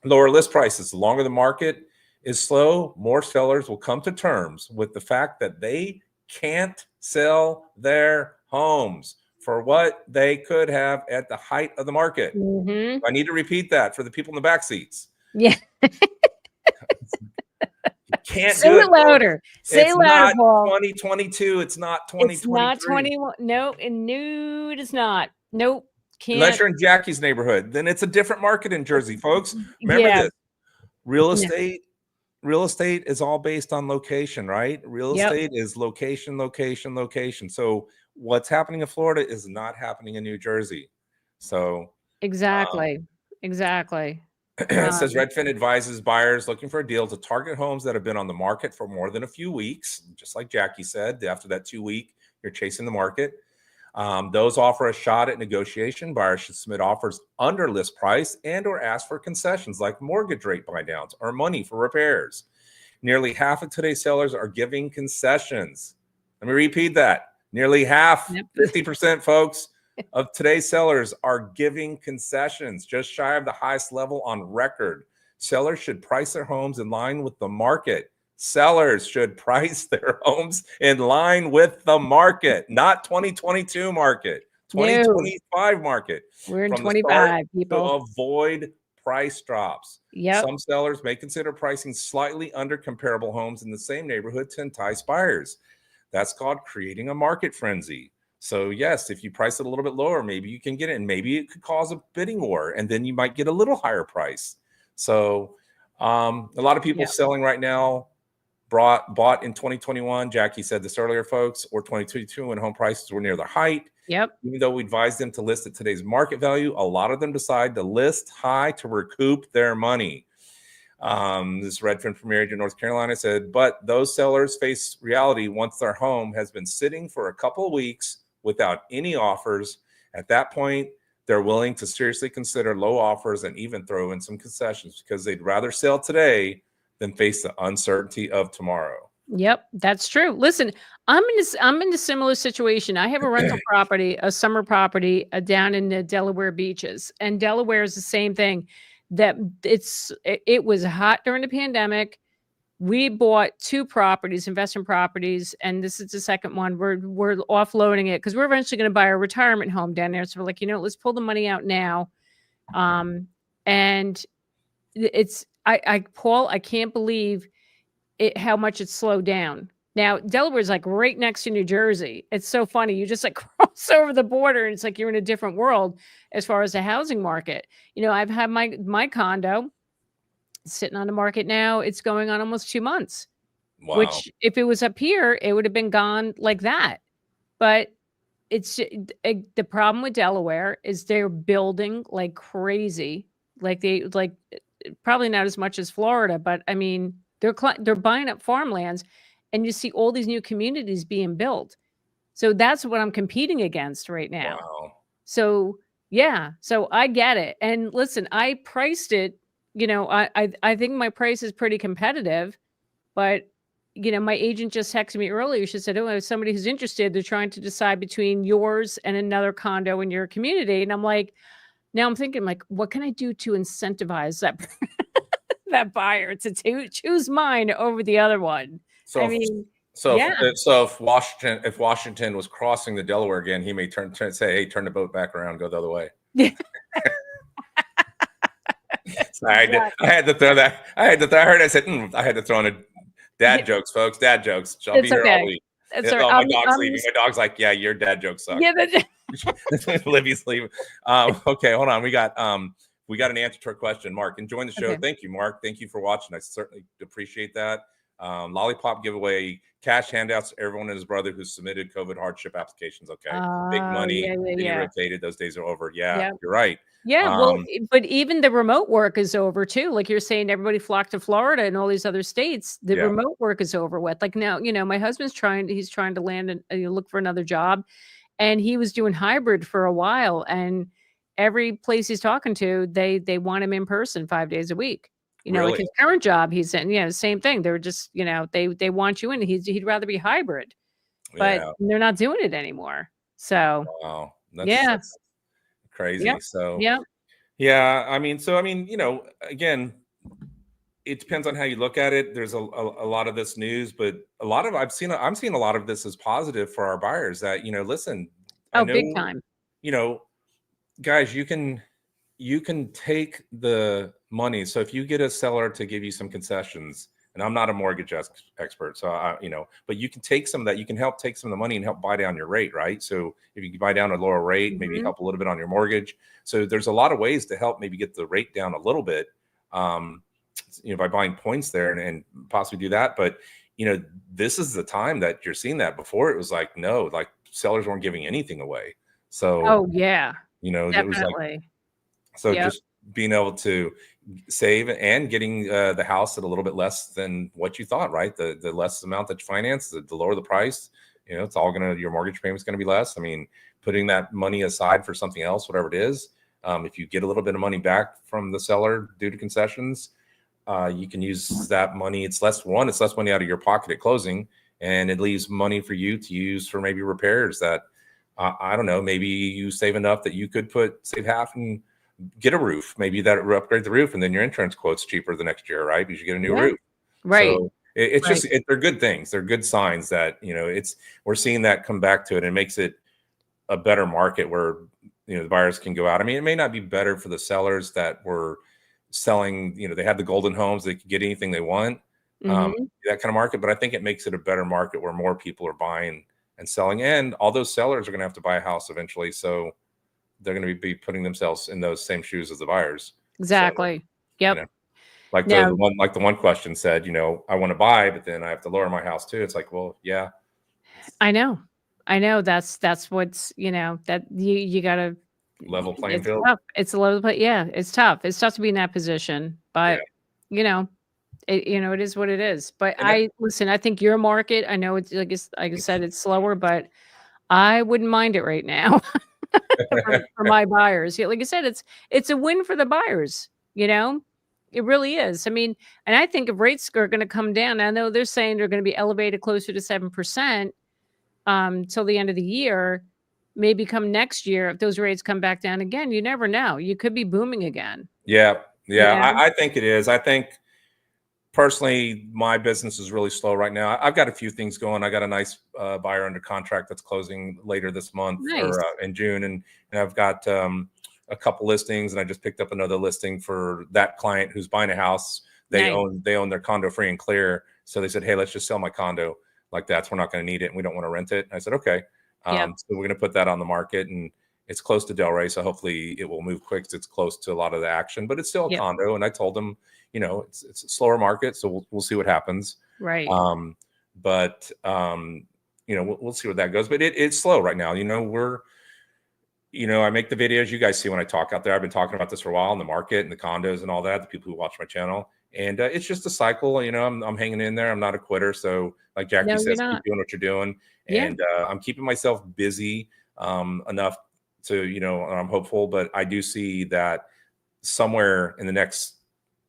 Lower list prices. The longer the market is slow, more sellers will come to terms with the fact that they can't sell their homes for what they could have at the height of the market. Mm-hmm. I need to repeat that for the people in the back seats. Yeah. You can't say do it louder. Say it louder, Paul. 2022. It's not 2023. It's not 21. No, and no, it is not. Nope. Can't. Unless you're in Jackie's neighborhood, then it's a different market in Jersey, folks. Remember this. Real estate real estate is all based on location, right? Real Yep. estate is location, location, location. So what's happening in Florida is not happening in New Jersey. So Exactly. Exactly. it says Um, Redfin advises buyers looking for a deal to target homes that have been on the market for more than a few weeks. Just like Jackie said, after that 2 week, you're chasing the market. Those offer a shot at negotiation. Buyers should submit offers under list price and or ask for concessions like mortgage rate buy downs or money for repairs. Nearly half of today's sellers are giving concessions. Let me repeat that. Nearly half, yep. 50%, folks, of today's sellers are giving concessions, just shy of the highest level on record. Sellers should price their homes in line with the market. Sellers should price their homes in line with the market, not 2022 market, No, 2025 market. we're in From the start, 25, to people. avoid price drops. Yep. Some sellers may consider pricing slightly under comparable homes in the same neighborhood to entice buyers. That's called creating a market frenzy. So yes, if you price it a little bit lower, maybe you can get it, and maybe it could cause a bidding war, and then you might get a little higher price. So a lot of people Yep. selling right now bought in 2021. Jackie said this earlier, folks, or 2022 when home prices were near their height. Yep. Even though we advise them to list at today's market value, a lot of them decide to list high to recoup their money. This Redfin from Marion, North Carolina said, but those sellers face reality once their home has been sitting for a couple of weeks without any offers. At that point, they're willing to seriously consider low offers and even throw in some concessions because they'd rather sell today than face the uncertainty of tomorrow. Yep, that's true. Listen, I'm in a similar situation. I have a rental property, a summer property down in the Delaware beaches, and Delaware is the same thing. That it was hot during the pandemic. We bought 2 properties, investment properties, and this is the second one. We're offloading it because we're eventually going to buy a retirement home down there. So we're like, let's pull the money out now. And it's Paul, I can't believe how much it's slowed down. Now, Delaware's like right next to New Jersey. It's so funny. You just like cross over the border and it's like you're in a different world as far as the housing market. I've had my condo sitting on the market now. It's going on almost 2 months. Wow. Which if it was up here, it would have been gone like that. But it's the problem with Delaware is they're building like crazy. Like probably not as much as Florida, but I mean, they're buying up farmlands, and you see all these new communities being built. So that's what I'm competing against right now. Wow. So yeah, so I get it. And listen, I priced it. I think my price is pretty competitive, but my agent just texted me earlier. She said, "Oh, I have somebody who's interested. They're trying to decide between yours and another condo in your community." And I'm like, now I'm thinking, like, what can I do to incentivize that that buyer to choose mine over the other one? So I mean, so yeah. if Washington was crossing the Delaware again, he may say, "Hey, turn the boat back around, go the other way." So I had to throw that. I heard. I said, I had to throw in a dad jokes, folks. Dad jokes. I'll be here all week. That's Oh, right. my dog's leaving. My dog's like, yeah, your dad jokes suck. Yeah, Libby's leaving. Okay, hold on. We got an answer to our question. Mark, enjoying the show. Okay. Thank you, Mark. Thank you for watching. I certainly appreciate that. Lollipop giveaway, cash handouts to everyone and his brother who submitted COVID hardship applications. Okay, big money. Yeah. Rotated. Those days are over. Yeah, Yep. you're right. Yeah, well, but even the remote work is over too. Like you're saying, everybody flocked to Florida and all these other states. The remote work is over with. Like now, my husband's he's trying to land and look for another job, and he was doing hybrid for a while. And every place he's talking to, they want him in person 5 days a week. Really? Like his current job, he's in. Same thing. They're just, they want you in. He'd rather be hybrid, but they're not doing it anymore. So wow, that's crazy. Yep. So yep. yeah, I mean, again, it depends on how you look at it. There's a lot of this news, but I'm seeing a lot of this as positive for our buyers that, listen, I know, big time. Guys, you can take the money. So if you get a seller to give you some concessions, and I'm not a mortgage expert, so but you can take some of that. You can help take some of the money and help buy down your rate, right? So if you can buy down a lower rate, maybe help a little bit on your mortgage. So there's a lot of ways to help maybe get the rate down a little bit. least, by buying points there and possibly do that. But, this is the time that you're seeing that. Before it was like, no, like sellers weren't giving anything away. So, Oh, yeah. it was like, Definitely. so Yep. just being able to save and getting the house at a little bit less than what you thought, right? The less amount that you finance, the lower the price, it's all your mortgage payment's going to be less. I mean, putting that money aside for something else, whatever it is. If you get a little bit of money back from the seller due to concessions, you can use that money. It's less money out of your pocket at closing, and it leaves money for you to use for maybe repairs that, I don't know, maybe you save enough that you could save half and get a roof. Maybe that upgrade the roof, and then your insurance quote's cheaper the next year, right? Because you get a new roof. Right. So it's Right. just, they're good things. They're good signs that, we're seeing that come back to it, and it makes it a better market where, the buyers can go out. I mean, it may not be better for the sellers that were selling, they had the golden homes, they could get anything they want, Mhm. that kind of market. But I think it makes it a better market where more people are buying and selling, and all those sellers are going to have to buy a house eventually. So they're going to be putting themselves in those same shoes as the buyers. So, Exactly. Yep. like the Now one question said, I want to buy, but then I have to lower my house too. It's like, well, yeah, I know. I know that's what's, that you gotta level playing it's field. tough. It's a little bit yeah, it's tough. It's tough to be in that position, Yeah. but, you know, it is what it is. But And listen, I think your market, I know like I said, it's slower, but I wouldn't mind it right now for my buyers. Yeah, like I said, it's a win for the buyers, you know? It really is. I mean, and I think if rates are gonna come down, I know they're saying they're gonna be elevated closer to 7%, till the end of the year. Maybe come next year, if those rates come back down again, you never know. You could be booming again, yeah, you yeah, know? I think it is. I think personally, my business is really slow right now. I've got a few things going. I got a nice buyer under contract that's closing later this month, or Nice. in June, and I've got a couple listings, and I just picked up another listing for that client who's buying a house. They Nice. own their condo free and clear, so they said, "Hey, let's just sell my condo like that. So we're not going to need it, and we don't want to rent it." And I said, "Okay." Yep. So we're going to put that on the market, and it's close to Delray, so hopefully it will move quick. 'Cause it's close to a lot of the action, but it's still a Yep. condo. And I told them, it's a slower market, so we'll see what happens. Right. Um, but we'll see where that goes. But it's slow right now. I make the videos you guys see when I talk out there. I've been talking about this for a while in the market and the condos and all that. The people who watch my channel, and it's just a cycle. I'm hanging in there. I'm not a quitter. So like Jackie No, you're says, keep not. doing what you're doing, Yeah. and I'm keeping myself busy enough to and I'm hopeful. But I do see that somewhere in the next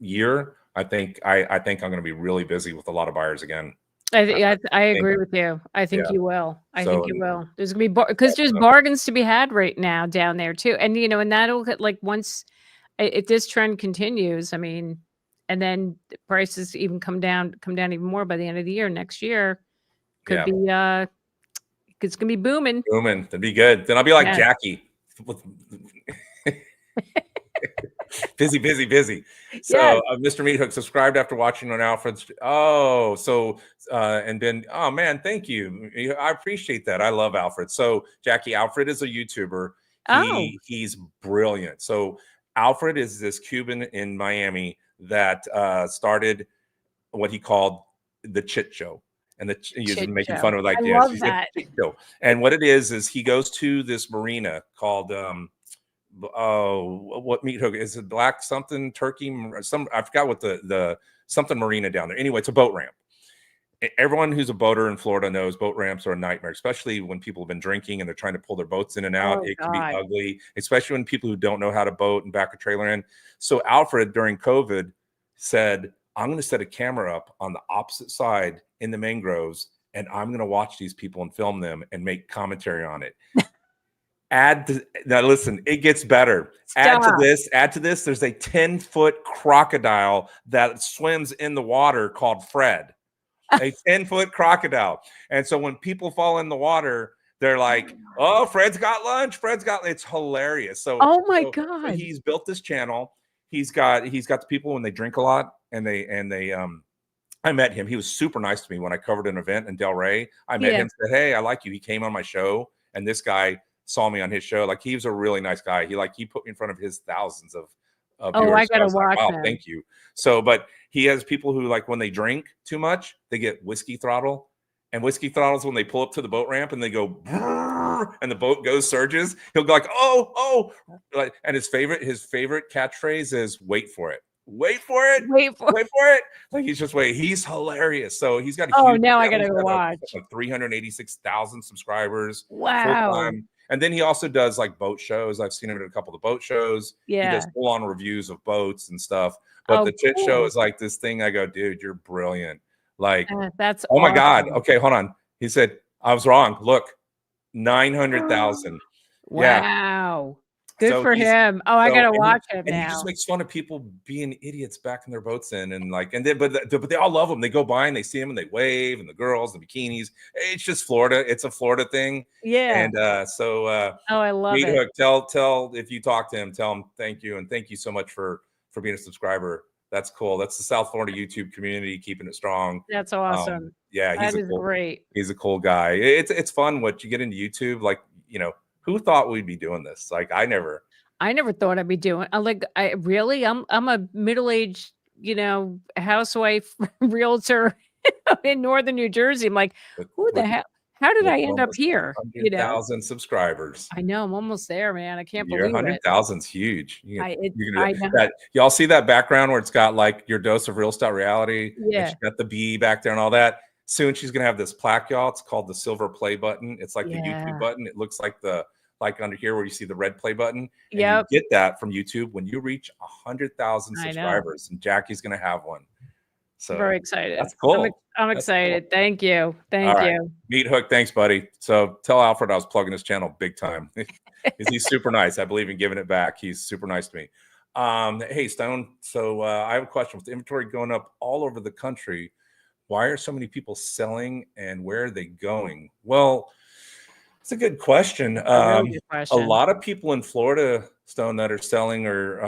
year, I think I'm going to be really busy with a lot of buyers again. I think, agree with you. I think yeah. you will. I think So you will. There's gonna be because there's bargains to be had right now down there too, and and that'll get like once if this trend continues. I mean, and then the prices even come down even more by the end of the year. Next year could yeah, be it's gonna be booming. booming. That'd be good. Then I'll be like Yeah. Jackie. With busy, busy, busy. Yes. So, Mr. Meathook subscribed after watching on Alfred's. Oh, so and then, oh man, thank you. I appreciate that. I love Alfred. So, Jackie, Alfred is a YouTuber. Oh, He's brilliant. So, Alfred is this Cuban in Miami that started what he called the Chit Show. And he's Chit making fun Show. of like, I yeah, love she's a that. Chit Show. And what it is he goes to this marina called oh, what meat hook is it? Black something turkey, some I forgot what the something marina down there. Anyway, it's a boat ramp. Everyone who's a boater in Florida knows boat ramps are a nightmare, especially when people have been drinking and they're trying to pull their boats in and out. Oh It can be god. ugly, especially when people who don't know how to boat and back a trailer in. So Alfred during COVID said, "I'm going to set a camera up on the opposite side in the mangroves, and I'm going to watch these people and film them and make commentary on it." Now listen, it gets better. Stop. Add to this, there's a 10-foot crocodile that swims in the water called Fred. A 10-foot crocodile. And so when people fall in the water, they're like, "Oh, Fred's got lunch. It's hilarious." Oh my So god. he's built this channel. He's got the people when they drink a lot and they I met him. He was super nice to me when I covered an event in Delray. I met Yeah. him, said, "Hey, I like you." He came on my show, and this guy saw me on his show. Like, he was a really nice guy. He put me in front of his thousands of Oh, I viewers. So I gotta was like, watch "Wow, him. thank you." So, but He has people who, like, when they drink too much, they get whiskey throttle. And whiskey throttles when they pull up to the boat ramp and they go, and the boat goes surges. He'll go like, oh, like, and his favorite catchphrase is "wait for it, wait for it, Wait for. wait for it." Like, he's just wait. He's hilarious. So he's got a Oh, huge now I channel. gotta He's got watch. like 386,000 subscribers full Wow. time. And then he also does like boat shows. I've seen him at a couple of boat shows. He Yeah. does full on reviews of boats and stuff. But the Chit Show is like this thing. I go, dude, you're brilliant. Like, that's oh my God. awesome. Okay, hold on. He said, I was wrong. Look, 900,000. Yeah. Wow. Good So for him. Oh, I gotta watch it and he now. just makes fun of people being idiots backing their boats in, and like, and then, but they all love him. They go by and they see him and they wave, and the girls, the bikinis. It's just Florida. It's a Florida thing. Yeah. And so, Oh, I love Meat it. Hook, tell if you talk to him, tell him thank you, and thank you so much for being a subscriber. That's cool. That's the South Florida YouTube community keeping it strong. That's awesome. Yeah, That is great. He's a cool guy. It's fun what you get into YouTube. Like, you know, who thought we'd be doing this? Like, I never thought I'd be doing. I'm a middle-aged, housewife realtor in northern New Jersey. I'm like, who the hell? How did I end up here? 100,000 subscribers. I know I'm almost there, man. I can't believe it. 100,000's huge. I know. Y'all see that background where it's got like your dose of real estate reality? Yeah. She's got the bee back there and all that. Soon she's gonna have this plaque, y'all. It's called the silver play button. It's like the YouTube button. It looks like like under here where you see the red play button. And you get that from YouTube when you reach 100,000 subscribers. And Jackie's gonna have one. So very excited. That's cool. I'm excited. Cool. Thank you. Thank you. Meat Hook, thanks, buddy. So tell Alfred I was plugging his channel big time. He's super nice. I believe in giving it back. He's super nice to me. Hey, Stone. So I have a question. With the inventory going up all over the country, why are so many people selling and where are they going? Well, it's a good question. A lot of people in Florida, Stone, that are selling are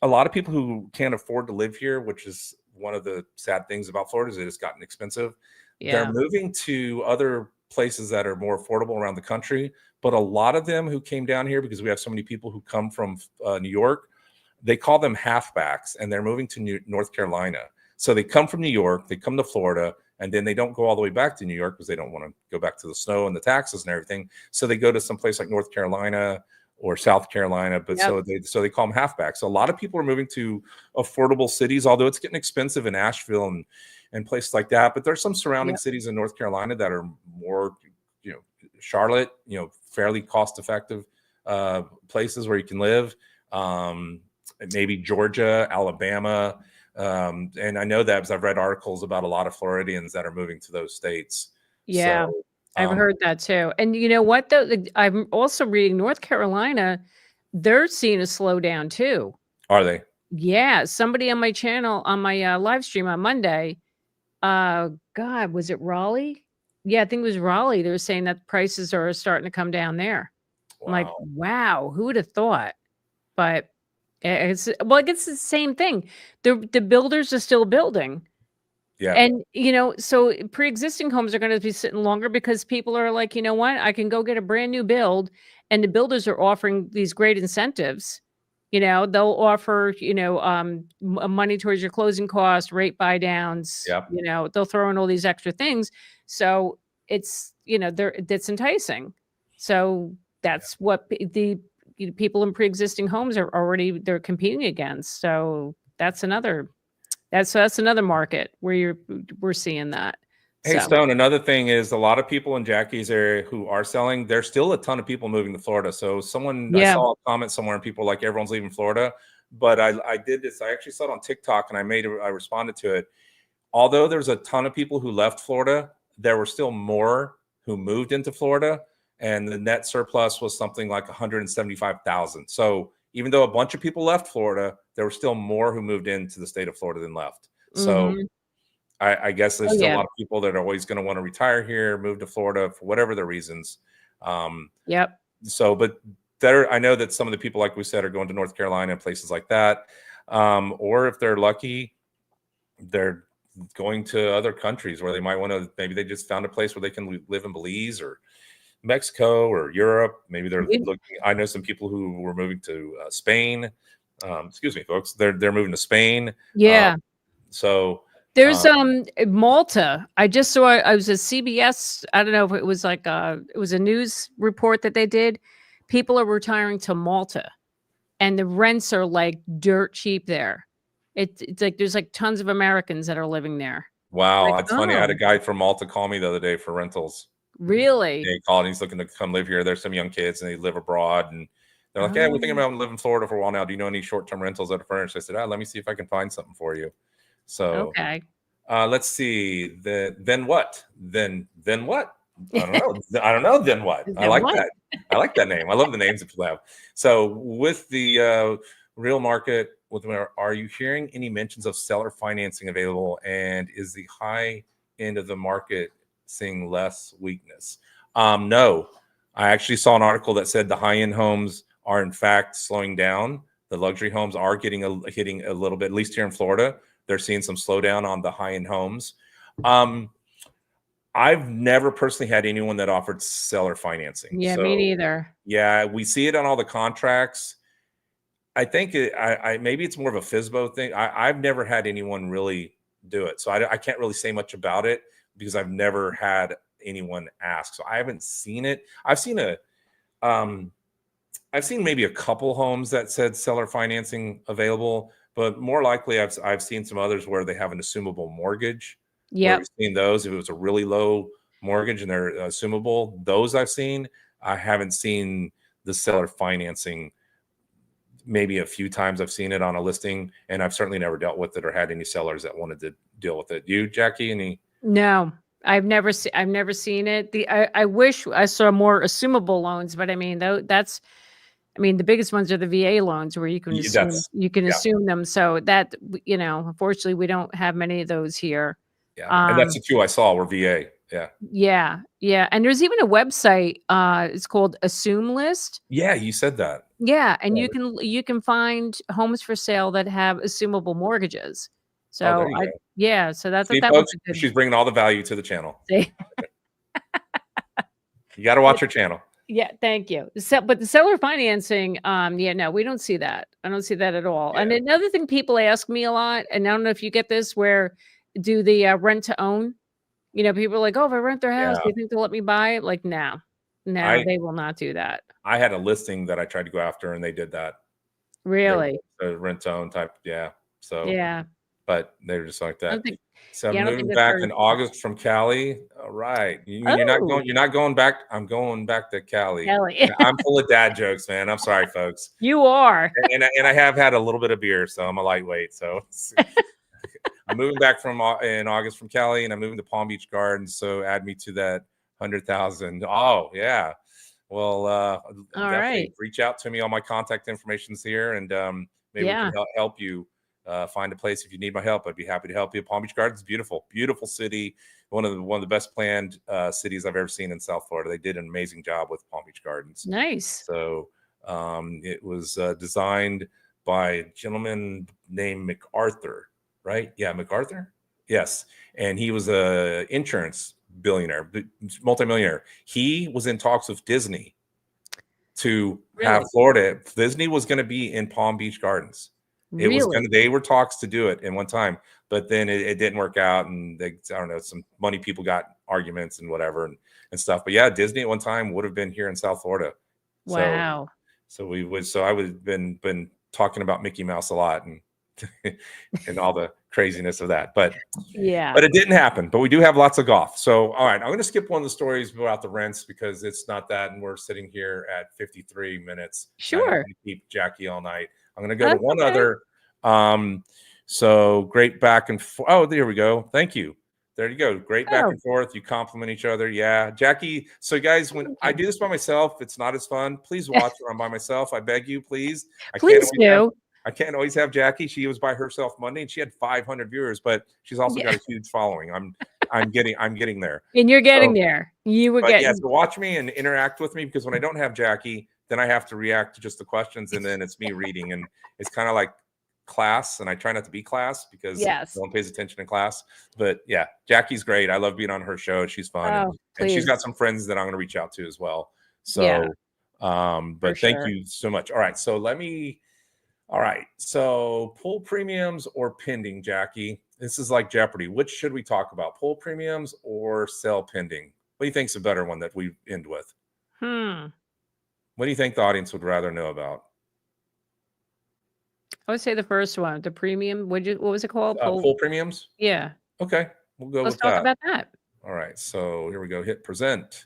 a lot of people who can't afford to live here, which is one of the sad things about Florida is it has gotten expensive. Yeah. They're moving to other places that are more affordable around the country. But a lot of them who came down here, because we have so many people who come from New York, they call them halfbacks, and they're moving to North Carolina. So they come from New York, they come to Florida, and then they don't go all the way back to New York because they don't want to go back to the snow and the taxes and everything. So they go to some place like North Carolina or South Carolina, but so they call them halfbacks. So a lot of people are moving to affordable cities, although it's getting expensive in Asheville and places like that. But there's some surrounding cities in North Carolina that are more, Charlotte, fairly cost-effective places where you can live. Maybe Georgia, Alabama. And I know that because I've read articles about a lot of Floridians that are moving to those states. Yeah. So, I've heard that too. And you know what, though? I'm also reading North Carolina, they're seeing a slowdown too. Are they? Yeah. Somebody on my channel, on my live stream on Monday, God, was it Raleigh? Yeah, I think it was Raleigh. They were saying that prices are starting to come down there. Wow. I'm like, wow, who would have thought? But it's the same thing. The builders are still building. Yeah. And, so pre-existing homes are going to be sitting longer because people are like, you know what? I can go get a brand new build, and the builders are offering these great incentives. They'll offer, money towards your closing costs, rate buy downs. Yep. They'll throw in all these extra things. So it's, that's enticing. So that's what the people in pre-existing homes they're competing against. So that's another market where we're seeing that. Hey, Stone, another thing is a lot of people in Jackie's area who are selling, there's still a ton of people moving to Florida. So I saw a comment somewhere and people were like, everyone's leaving Florida. But I did this. I actually saw it on TikTok and I responded to it. Although there's a ton of people who left Florida, there were still more who moved into Florida. And the net surplus was something like 175,000. So even though a bunch of people left Florida, there were still more who moved into the state of Florida than left. So I guess there's still a lot of people that are always going to want to retire here, move to Florida for whatever their reasons. Yep. So, but I know that some of the people, like we said, are going to North Carolina and places like that. Or if they're lucky, they're going to other countries where they might want to, maybe they just found a place where they can live in Belize or Mexico or Europe. Maybe they're looking. I know some people who were moving to Spain. Excuse me, folks. They're moving to Spain. Yeah. So There's Malta. I just saw. I was a CBS. I don't know if it was like it was a news report that they did. People are retiring to Malta, and the rents are like dirt cheap there. It's like there's like tons of Americans that are living there. wow, Like, that's funny. I had a oh, guy from Malta call me the other day for rentals. really? Yeah, he called and he's looking to come live here. There's some young kids and they live abroad, and they're like, "Yeah, we're thinking Oh, about living in Florida for a while now. Do you know any short-term rentals that are furnished?" I said, "Let me see if I can find something for you." So okay. let's see. Then what? Then what? I don't know. I don't know. Then what? I Then like what? that. I like that name. I love the names that people have. So with the real market, are you hearing any mentions of seller financing available? And is the high end of the market seeing less weakness? No. I actually saw an article that said the high end homes are in fact slowing down. The luxury homes are hitting a little bit, at least here in Florida. They're seeing some slowdown on the high end homes. I've never personally had anyone that offered seller financing. Yeah, me So neither. yeah, we see it on all the contracts. I think maybe it's more of a FISBO thing. I've never had anyone really do it, so I can't really say much about it because I've never had anyone ask. So I haven't seen it. Um, I've seen maybe a couple homes that said seller financing available, but more likely I've seen some others where they have an assumable mortgage. Where Yep. we've seen those, if it was a really low mortgage and they're assumable, those I've seen. I haven't seen the seller financing. Maybe a few times I've seen it on a listing, and I've certainly never dealt with it or had any sellers that wanted to deal with it. You, Jackie, any? No, I've never seen it. I wish I saw more assumable loans, but I mean, though that's I mean, the biggest ones are the VA loans where That's you can yeah, assume them. So that unfortunately, we don't have many of those here. yeah, and that's Um, the two I saw were VA. Yeah, yeah, yeah, and there's even a website. It's called Assume List. yeah, you said that. Yeah, and Yeah. you can find homes for sale that have assumable mortgages. Oh, there So you go. yeah, so that See, that was folks, a good she's bringing all the value to the channel. thing. You got to watch her channel. Yeah, thank you. But the seller financing, yeah, no, we don't see that. I don't see that at all. And Yeah, another thing people ask me a lot, and I don't know if you get this, where do the rent to own? People are like, oh, if I rent their house, yeah. do you think they'll let me buy it? Like, no, no, I they will not do that. I had a listing that I tried to go after, and they did that. They were Really? a rent to own type, yeah. So, Yeah. but they were just like I don't that. think. So I'm Yeah, I don't think moving that's back very in smart. August from Cali. All right. You mean Oh, you're not going back? I'm going back to Cali. Kelly, I'm full of dad jokes, man. I'm sorry, folks. you are. And I have had a little bit of beer, so I'm a lightweight. So I'm moving back in August from Cali, and I'm moving to Palm Beach Gardens. So add me to that 100,000. Oh yeah. Well, All definitely right. reach out to me. All my contact information's here, and maybe we can Yeah. help you find a place if you need my help. I'd be happy to help you. Palm Beach Gardens, beautiful, beautiful city. One of the best planned cities I've ever seen in South Florida. They did an amazing job with Palm Beach Gardens. Nice. So it was designed by a gentleman named MacArthur, right? Yeah, MacArthur. Yes, and he was a insurance billionaire, multimillionaire. He was in talks with Disney to have Really? Florida. Disney was going to be in Palm Beach Gardens. It was going Really? to. They were talks to do it in one time, but then it didn't work out, and I don't know, some money people got arguments and whatever and stuff. But yeah, Disney at one time would have been here in South Florida. So Wow. I would have been talking about Mickey Mouse a lot and and all the craziness of that. Yeah. But it didn't happen. But we do have lots of golf. So, all right, I'm going to skip one of the stories about the rents because it's not that, and we're sitting here at 53 minutes, and I don't Sure. want to keep Jackie all night. I'm going to go to That's one okay. other. So great back and forth. Oh, there we go. Thank you. There you go. Great back Oh, and forth. You compliment each other. Yeah, Jackie. So, guys, when thank I you. do this by myself, it's not as fun. Please watch when I'm by myself. I beg you, please. I can't Please always have do. I can't always have Jackie. She was by herself Monday, and she had 500 viewers, but she's also Yeah, got a huge following. I'm getting there. and you're getting So, there. You were but yeah, getting so watch me and interact with me because when I don't have Jackie, then I have to react to just the questions, and then it's me reading, and it's kind of like class. And I try not to be class because yes. no one pays attention in class. But yeah, Jackie's great. I love being on her show. She's fun, Oh, and she's please. got some friends that I'm going to reach out to as well. Yeah, So, for but thank sure. you so much. All right, so let me. All right. So pool premiums or pending, Jackie. This is like Jeopardy. Which should we talk about? Pool premiums or sale pending? What do you think's a better one that we end with? What do you think the audience would rather know about? I would say the first one, the premium. What was it called? Pool premiums? Yeah. Okay, we'll go Let's with talk that. about that. All right, so here we go. Hit present,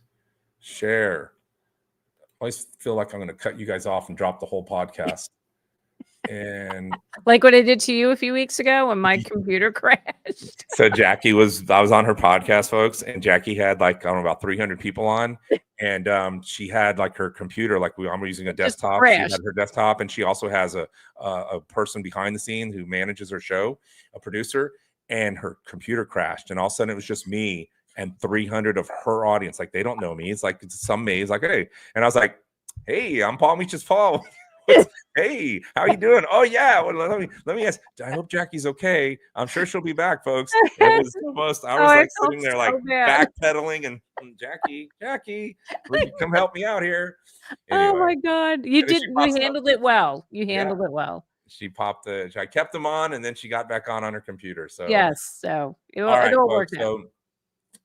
share. I always feel like I'm going to cut you guys off and drop the whole podcast. And like what I did to you a few weeks ago when my computer crashed. So I was on her podcast, folks, and Jackie had like, I don't know, about 300 people on. And she had like her computer, like I'm using a desktop. She had her desktop, and she also has a person behind the scene who manages her show, a producer, and her computer crashed. And all of a sudden it was just me and 300 of her audience. Like, they don't know me. It's like some maze, like, hey. And I was like, hey, I'm Paul Meach's Paul. Hey, how you doing? Oh yeah. Well, let me ask. I hope Jackie's okay. I'm sure she'll be back, folks. It was the most. I was like sitting there, like backpedaling, and Jackie, will you come help me out here? Anyway, oh my God, you did. You handled it well. You handled it well. She popped I kept them on, and then she got back on her computer. So yes, so it all all worked out. So,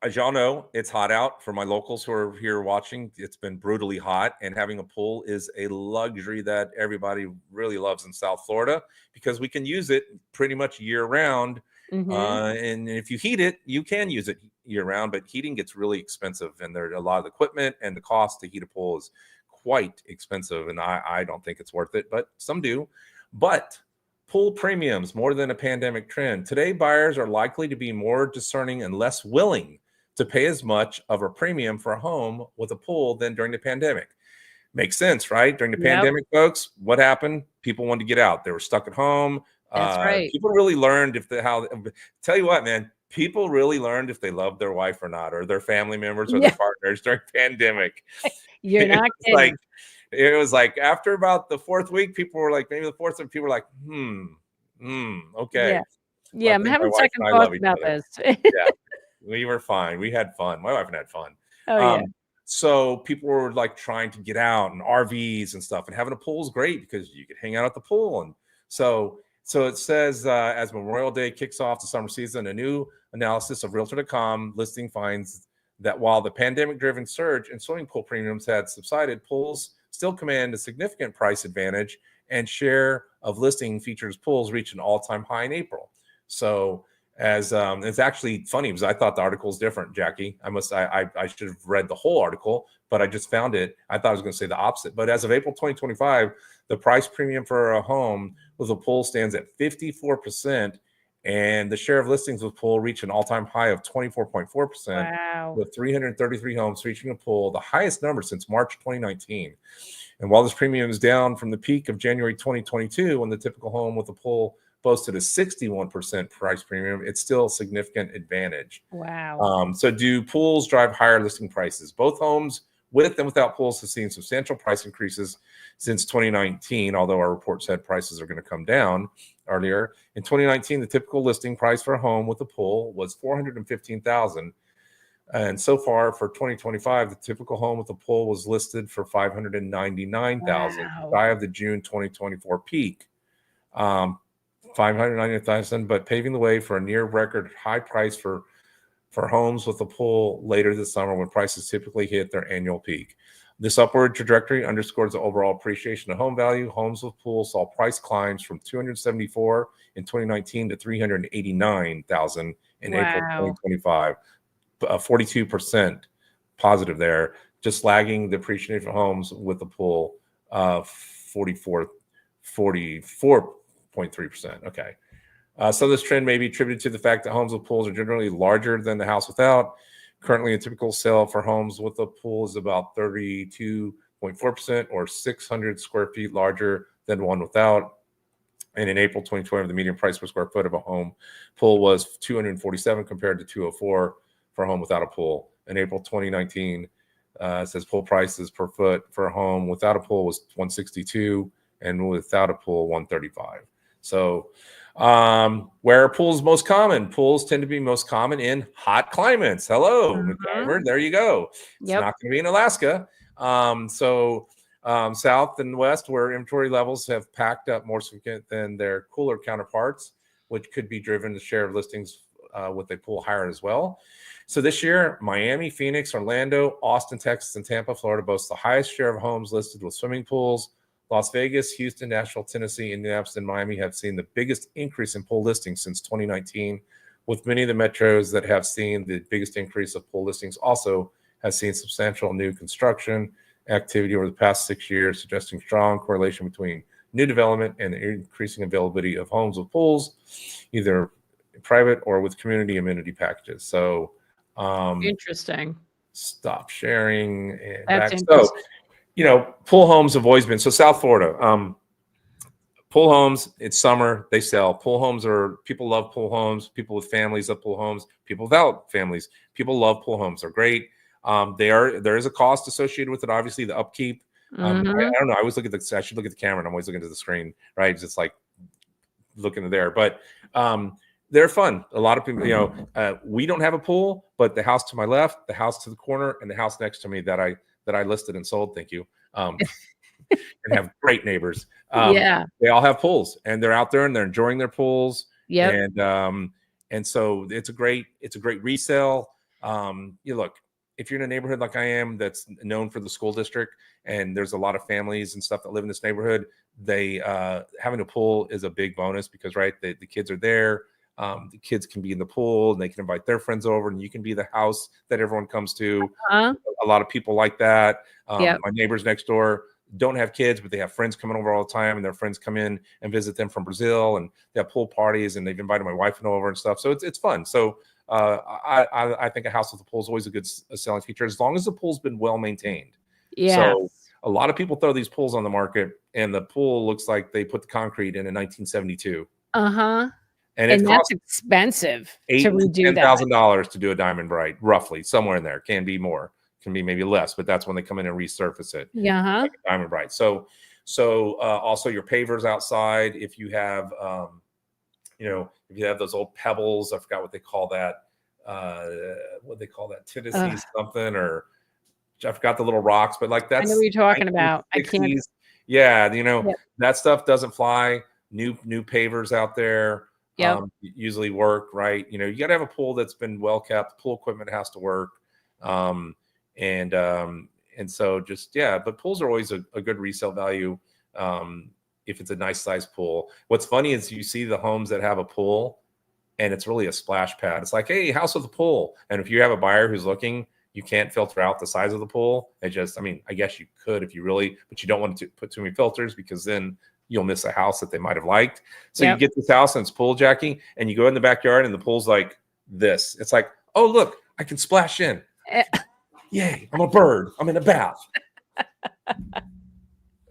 as y'all know, it's hot out. For my locals who are here watching, it's been brutally hot, and having a pool is a luxury that everybody really loves in South Florida because we can use it pretty much year round. And if you heat it, you can use it year round, but heating gets really expensive, and there's a lot of equipment, and the cost to heat a pool is quite expensive, and I don't think it's worth it, but some do. But pool premiums, more than a pandemic trend. Today, buyers are likely to be more discerning and less willing to pay as much of a premium for a home with a pool than during the pandemic. Makes sense, right? During the pandemic, folks, what happened? People wanted to get out. They were stuck at home. That's right. People really learned tell you what, man, people really learned if they loved their wife or not, or their family members or their partners during pandemic. You're not kidding. It was like after about the fourth week, people were like, maybe the fourth week, people were like, okay. Yeah, I'm having second thoughts about this. Yeah, we were fine. We had fun. My wife and I had fun. Oh, yeah. So people were like trying to get out and RVs and stuff, and having a pool is great because you could hang out at the pool. And so it says, as Memorial Day kicks off the summer season, a new analysis of Realtor.com listing finds that while the pandemic-driven surge in swimming pool premiums had subsided, pools still command a significant price advantage, and share of listing features pools reached an all-time high in April. So as it's actually funny because I thought the article was different, Jackie. I should have read the whole article, but I just found it. I thought I was going to say the opposite. But as of April 2025, the price premium for a home with a pool stands at 54%, and the share of listings with pool reached an all-time high of 24.4%, with 333 homes featuring a pool, the highest number since March 2019. And while this premium is down from the peak of January 2022, when the typical home with a pool boasted a 61% price premium, it's still a significant advantage. Wow. So do pools drive higher listing prices? Both homes with and without pools have seen substantial price increases since 2019, although our report said prices are going to come down earlier. In 2019, the typical listing price for a home with a pool was $415,000. And so far for 2025, the typical home with a pool was listed for $599,000, shy of the June 2024 peak. $590,000, but paving the way for a near record high price for homes with a pool later this summer, when prices typically hit their annual peak. This upward trajectory underscores the overall appreciation of home value. Homes with pools saw price climbs from $274,000 in 2019 to $389,000 in April 2025. 42% positive there, just lagging the appreciation of homes with a pool, 44.3%. Okay. So this trend may be attributed to the fact that homes with pools are generally larger than the house without. Currently, a typical sale for homes with a pool is about 32.4%, or 600 square feet larger than one without. And in April 2020, the median price per square foot of a home pool was $247 compared to $204 for a home without a pool. In April 2019, it says pool prices per foot for a home without a pool was $162, and without a pool $135. So where are pools most common? Pools tend to be most common in hot climates. Hello, McIver. There you go. It's not going to be in Alaska. South and west, where inventory levels have packed up more significant than their cooler counterparts. which could be driven the share of listings with a pool higher as well. So this year, Miami, Phoenix, Orlando, Austin, Texas, and Tampa, Florida boast the highest share of homes listed with swimming pools. Las Vegas, Houston, Nashville, Tennessee, Indianapolis, and Miami have seen the biggest increase in pool listings since 2019, with many of the metros that have seen the biggest increase of pool listings also has seen substantial new construction activity over the past 6 years, suggesting strong correlation between new development and the increasing availability of homes with pools, either private or with community amenity packages. So Interesting. Stop sharing and That's back. So, interesting. pool homes have always been, so South Florida, pool homes, it's summer, they sell. Pool homes people love pool homes. People with families love pool homes. People without families, people love pool homes. They're great. There is a cost associated with it. Obviously, the upkeep. I don't know. I always look at I should look at the camera, and I'm always looking at the screen, right? It's just like looking there, but they're fun. A lot of people, we don't have a pool, but the house to my left, the house to the corner, and the house next to me that I listed and sold. Thank you. And have great neighbors. Yeah. They all have pools, and they're out there and they're enjoying their pools. Yep. And so it's a great resale. Look, if you're in a neighborhood like I am that's known for the school district, and there's a lot of families and stuff that live in this neighborhood, they having a pool is a big bonus because the kids are there. The kids can be in the pool and they can invite their friends over, and you can be the house that everyone comes to. A lot of people like that. My neighbors next door don't have kids, but they have friends coming over all the time, and their friends come in and visit them from Brazil, and they have pool parties, and they've invited my wife over and stuff. So it's fun. So I think a house with a pool is always a good selling feature, as long as the pool's been well maintained. Yeah. So a lot of people throw these pools on the market, and the pool looks like they put the concrete in 1972. And that's expensive to redo that. $10,000 to do a Diamond Bright, roughly, somewhere in there. Can be more, can be maybe less, but that's when they come in and resurface it. Like a Diamond Bright. So also your pavers outside, if you have if you have those old pebbles, I forgot what they call that. Tennessee something, or I forgot the little rocks, but like that's, I know what you're talking about. I can't. Yeah, that stuff doesn't fly. New pavers out there. Usually work, right? You got to have a pool that's been well kept. Pool equipment has to work. And so but pools are always a good resale value. If it's a nice size pool. What's funny is you see the homes that have a pool and it's really a splash pad. It's like, hey, house with a pool. And if you have a buyer who's looking, you can't filter out the size of the pool. I guess you could if you really, but you don't want to put too many filters, because then you'll miss a house that they might have liked. So you get this house and it's pool, Jackie, and you go in the backyard and the pool's like this. It's like, oh, look, I can splash in. Yay, I'm a bird. I'm in a bath.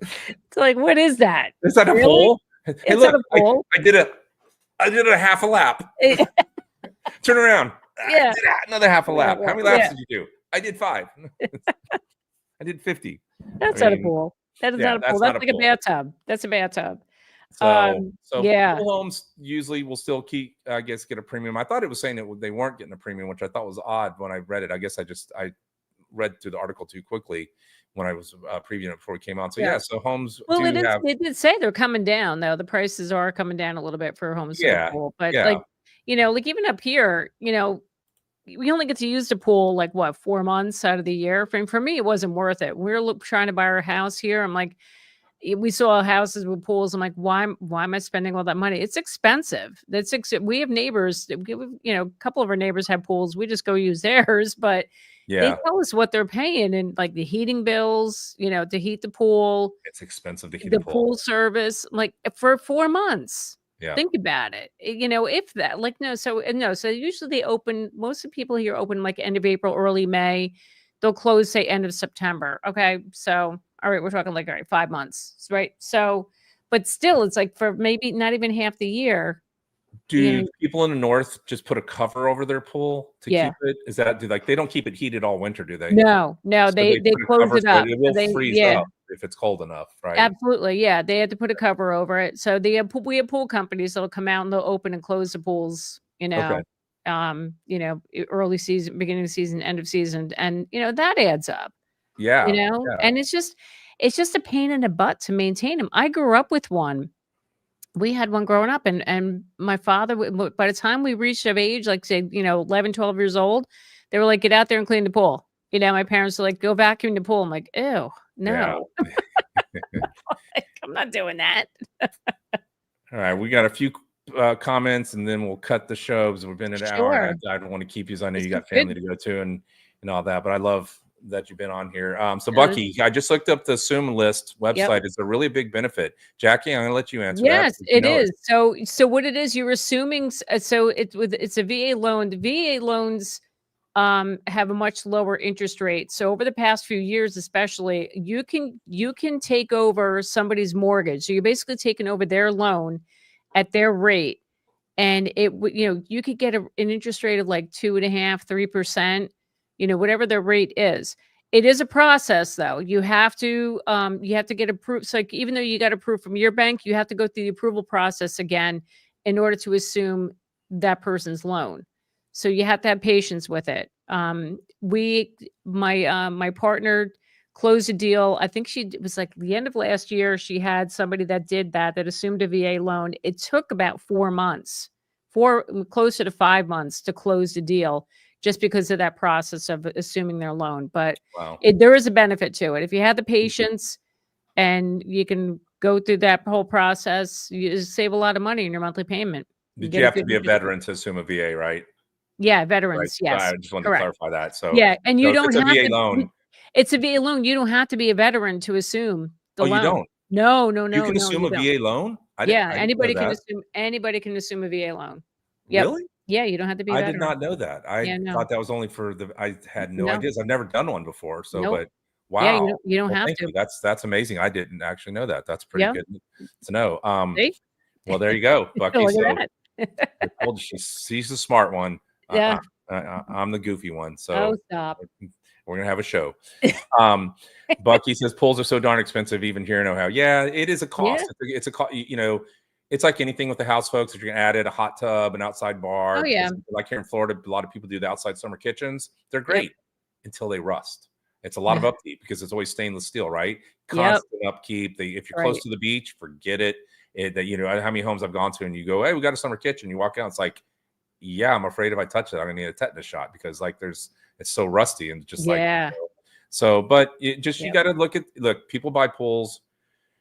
It's like, what is that? Is that a pool? Hey, it's look, not a pool. I did a half a lap. Turn around. Yeah. Another half a lap. How many laps did you do? I did 5. I did 50. That's not a pool. That is not a pool. That's like a bathtub. That's a bathtub. So pool homes usually will still get a premium. I thought it was saying that they weren't getting a premium, which I thought was odd when I read it. I guess I read through the article too quickly when I was previewing it before it came out. So so homes. Well, it did say they're coming down though. The prices are coming down a little bit for homes. Pool, but like even up here, we only get to use the pool like 4 months out of the year. For me, it wasn't worth it. We were trying to buy our house here. I'm like, we saw houses with pools. I'm like, why am I spending all that money? It's expensive. We have neighbors. A couple of our neighbors have pools. We just go use theirs, but they tell us what they're paying and like the heating bills, to heat the pool. It's expensive to heat the pool service, like for 4 months. Yeah. Think about it. If that, so usually they open, most of the people here open like end of April, early May. They'll close, say, end of September. Okay. So, all right, we're talking like, all right, 5 months, right? So, but still, it's like for maybe not even half the year. Do people in the north just put a cover over their pool to keep it? Is that they don't keep it heated all winter, do they? No, so they close it up. So it will freeze up if it's cold enough, right? Absolutely, yeah. They had to put a cover over it. So we have pool companies that'll come out and they'll open and close the pools. Early season, beginning of season, end of season, and that adds up. And it's just a pain in the butt to maintain them. I grew up with one We had one growing up, and my father by the time we reached of age, like, say, 11, 12 years old, they were like, "Get out there and clean the pool." My parents were like, "Go vacuum the pool." I'm like, "Ew, Yeah. no." Like, I'm not doing that. All right, we got a few comments, and then we'll cut the show because we've been an hour, Sure. and I don't want to keep you, because I know This you is got good. family to go to and all that. But I love that you've been on here. So No, this Bucky, I just looked up the Assume List Yep. website. It's a really big benefit. Jackie, I'm going to let you answer that Yes, because you it know it. is. So what it is, you're assuming so it's a VA loan. The VA loans have a much lower interest rate. So over the past few years, especially, you can take over somebody's mortgage. So you're basically taking over their loan at their rate. And it would, you could get an interest rate of like 2.5, 3%, whatever their rate is. It is a process though. You have to get approved. So like, even though you got approved from your bank, you have to go through the approval process again in order to assume that person's loan. So you have to have patience with it. My partner closed a deal. I think it was like the end of last year. She had somebody that assumed a VA loan. It took about 4 months, closer to 5 months to close the deal, just because of that process of assuming their loan. But Wow. there is a benefit to it. If you have the patience and you can go through that whole process, you save a lot of money in your monthly payment. Did you have to be a veteran to assume a VA, right? Yeah, Right. veterans, So yes, I just wanted to correct. clarify that. So, Yeah, and you if don't it's a have VA to loan, it's a VA loan, you don't have to be a veteran to assume oh, the you loan. don't. No, no, You no, can no, assume you a don't. VA loan. Yeah, I didn't know that. anybody can assume a VA loan. Yep. Really? Yeah, you don't have to be a I did veteran. not know that. I Yeah, no. thought that was only for I had no No, ideas. I've never done one before. So, nope. but Yeah, wow. you don't Well, have thank to. you. That's amazing. I didn't actually know that. That's pretty Yeah, good to know. see? Well, there you go, Bucky. Look So at that. I told you she's the smart one. Yeah. I'm the goofy one. Oh, So stop. we're gonna have a show. Um, Bucky says pools are so darn expensive, even here in Ohio. Yeah, it is a Yeah. cost. It's a cost. It's like anything with the house, folks. If you're gonna add it, a hot tub, an outside bar, Oh, yeah. because like here in Florida, a lot of people do the outside summer kitchens. They're Yep. great until they rust. It's a lot of upkeep because it's always stainless steel, right? Yep. Constant upkeep. If you're close Right. to the beach, forget it. How many homes I've gone to, and you go, "Hey, we got a summer kitchen." You walk out, it's like, yeah, I'm afraid if I touch it, I'm gonna need a tetanus shot because it's so rusty and just like. Yeah. So, but you Yep. got to look. People buy pools.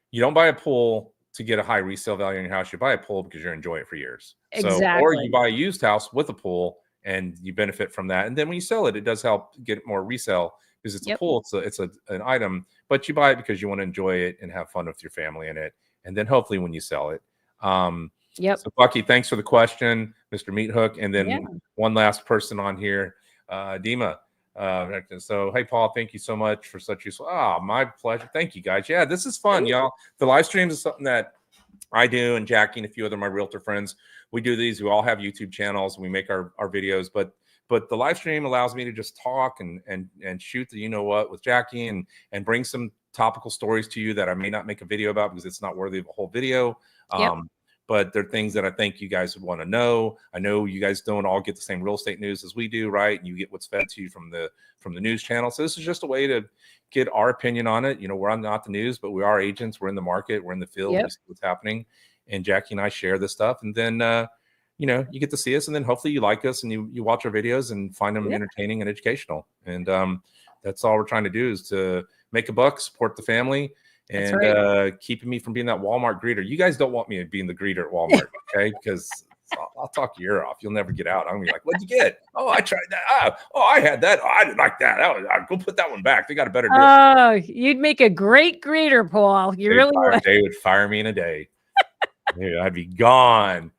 You don't buy a pool to get a high resale value in your house. You buy a pool because you enjoy it for years. So, or you Exactly. buy a used house with a pool and you benefit from that. And then when you sell it, it does help get more resale because it's a Yep. pool. It's an item, but you buy it because you want to enjoy it and have fun with your family in it. And then hopefully when you sell it. Yep. So Bucky, thanks for the question, Mr. Meat Hook. And Yeah. then one last person on here, Dima. So hey Paul, thank you so much for such useful. My pleasure. Thank you guys. Yeah, this is fun, y'all. The live streams is something that I do, and Jackie and a few other my realtor friends. We do these. We all have YouTube channels and we make our videos, but the live stream allows me to just talk and shoot the what with Jackie and bring some topical stories to you that I may not make a video about because it's not worthy of a whole video. Yep. But they're things that I think you guys would want to know. I know you guys don't all get the same real estate news as we do, right? And you get what's fed to you from the news channel. So this is just a way to get our opinion on it. We're not the news, but we are agents. We're in the market. We're in the field. Yep. We see what's happening. And Jackie and I share this stuff. And then, you get to see us. And then hopefully you like us and you watch our videos and find them entertaining and educational. And that's all we're trying to do is to make a buck, support the family, and keeping me from being that Walmart greeter. You guys don't want me being the greeter at Walmart, okay? Because I'll talk your ear off. You'll never get out. I'm gonna be like, "What'd you get? Oh, I tried that. Oh, I had that. Oh, I didn't like that. Go put that one back. They got a better deal." Oh, you'd make a great greeter, Paul. You really would. They would fire me in a day. Dude, I'd be gone.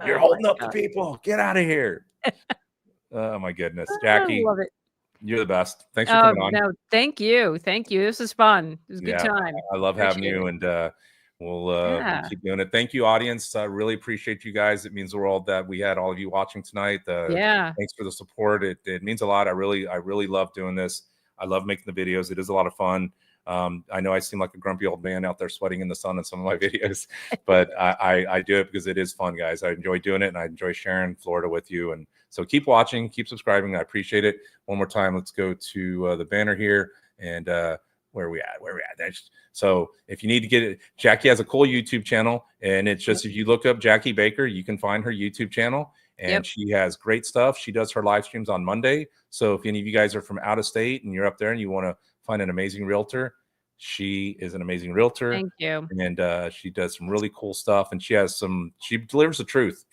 You're holding up the people. Get out of here. Oh my goodness, Jackie. I love it. You're the best. Thanks for coming on. No, thank you. Thank you. This is fun. It was a good Yeah, time. I love having Appreciate you, it. and we'll keep doing it. Thank you, audience. I really appreciate you guys. It means the world that we had all of you watching tonight. Thanks for the support. It means a lot. I really love doing this. I love making the videos. It is a lot of fun. I know I seem like a grumpy old man out there sweating in the sun in some of my videos, but I do it because it is fun, guys. I enjoy doing it, and I enjoy sharing Florida with you. And so keep watching, keep subscribing. I appreciate it. One more time, let's go to the banner here. And what Where are we at? So if you need to get it, Jackie has a cool YouTube channel, and it's just if you look up Jackie Baker, you can find her YouTube channel, and she has great stuff. She does her live streams on Monday. So if any of you guys are from out of state and you're up there and you want to find an amazing realtor, she is an amazing realtor. Thank you. And she does some really cool stuff, and she delivers the truth.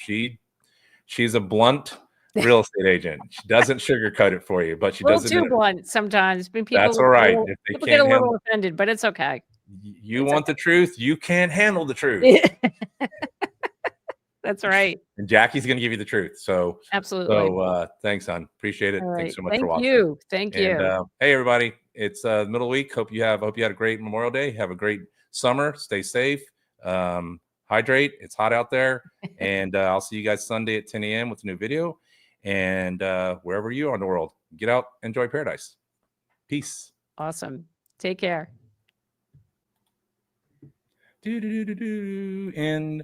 She's a blunt real estate agent. She doesn't sugarcoat it for you, but she does it too blunt sometimes. That's all right. If they people get a can't little offended, but it's okay. You want the truth, you can't handle the truth. That's right. And Jackie's going to give you the truth. So absolutely. So thanks, hon. Appreciate it. Right. Thanks so much for watching. Thank you. And hey, everybody, it's middle of the week. Hope you had a great Memorial Day. Have a great summer. Stay safe. Hydrate. It's hot out there. And I'll see you guys Sunday at 10 a.m. with a new video. And wherever you are in the world, get out, enjoy paradise. Peace. Awesome. Take care. And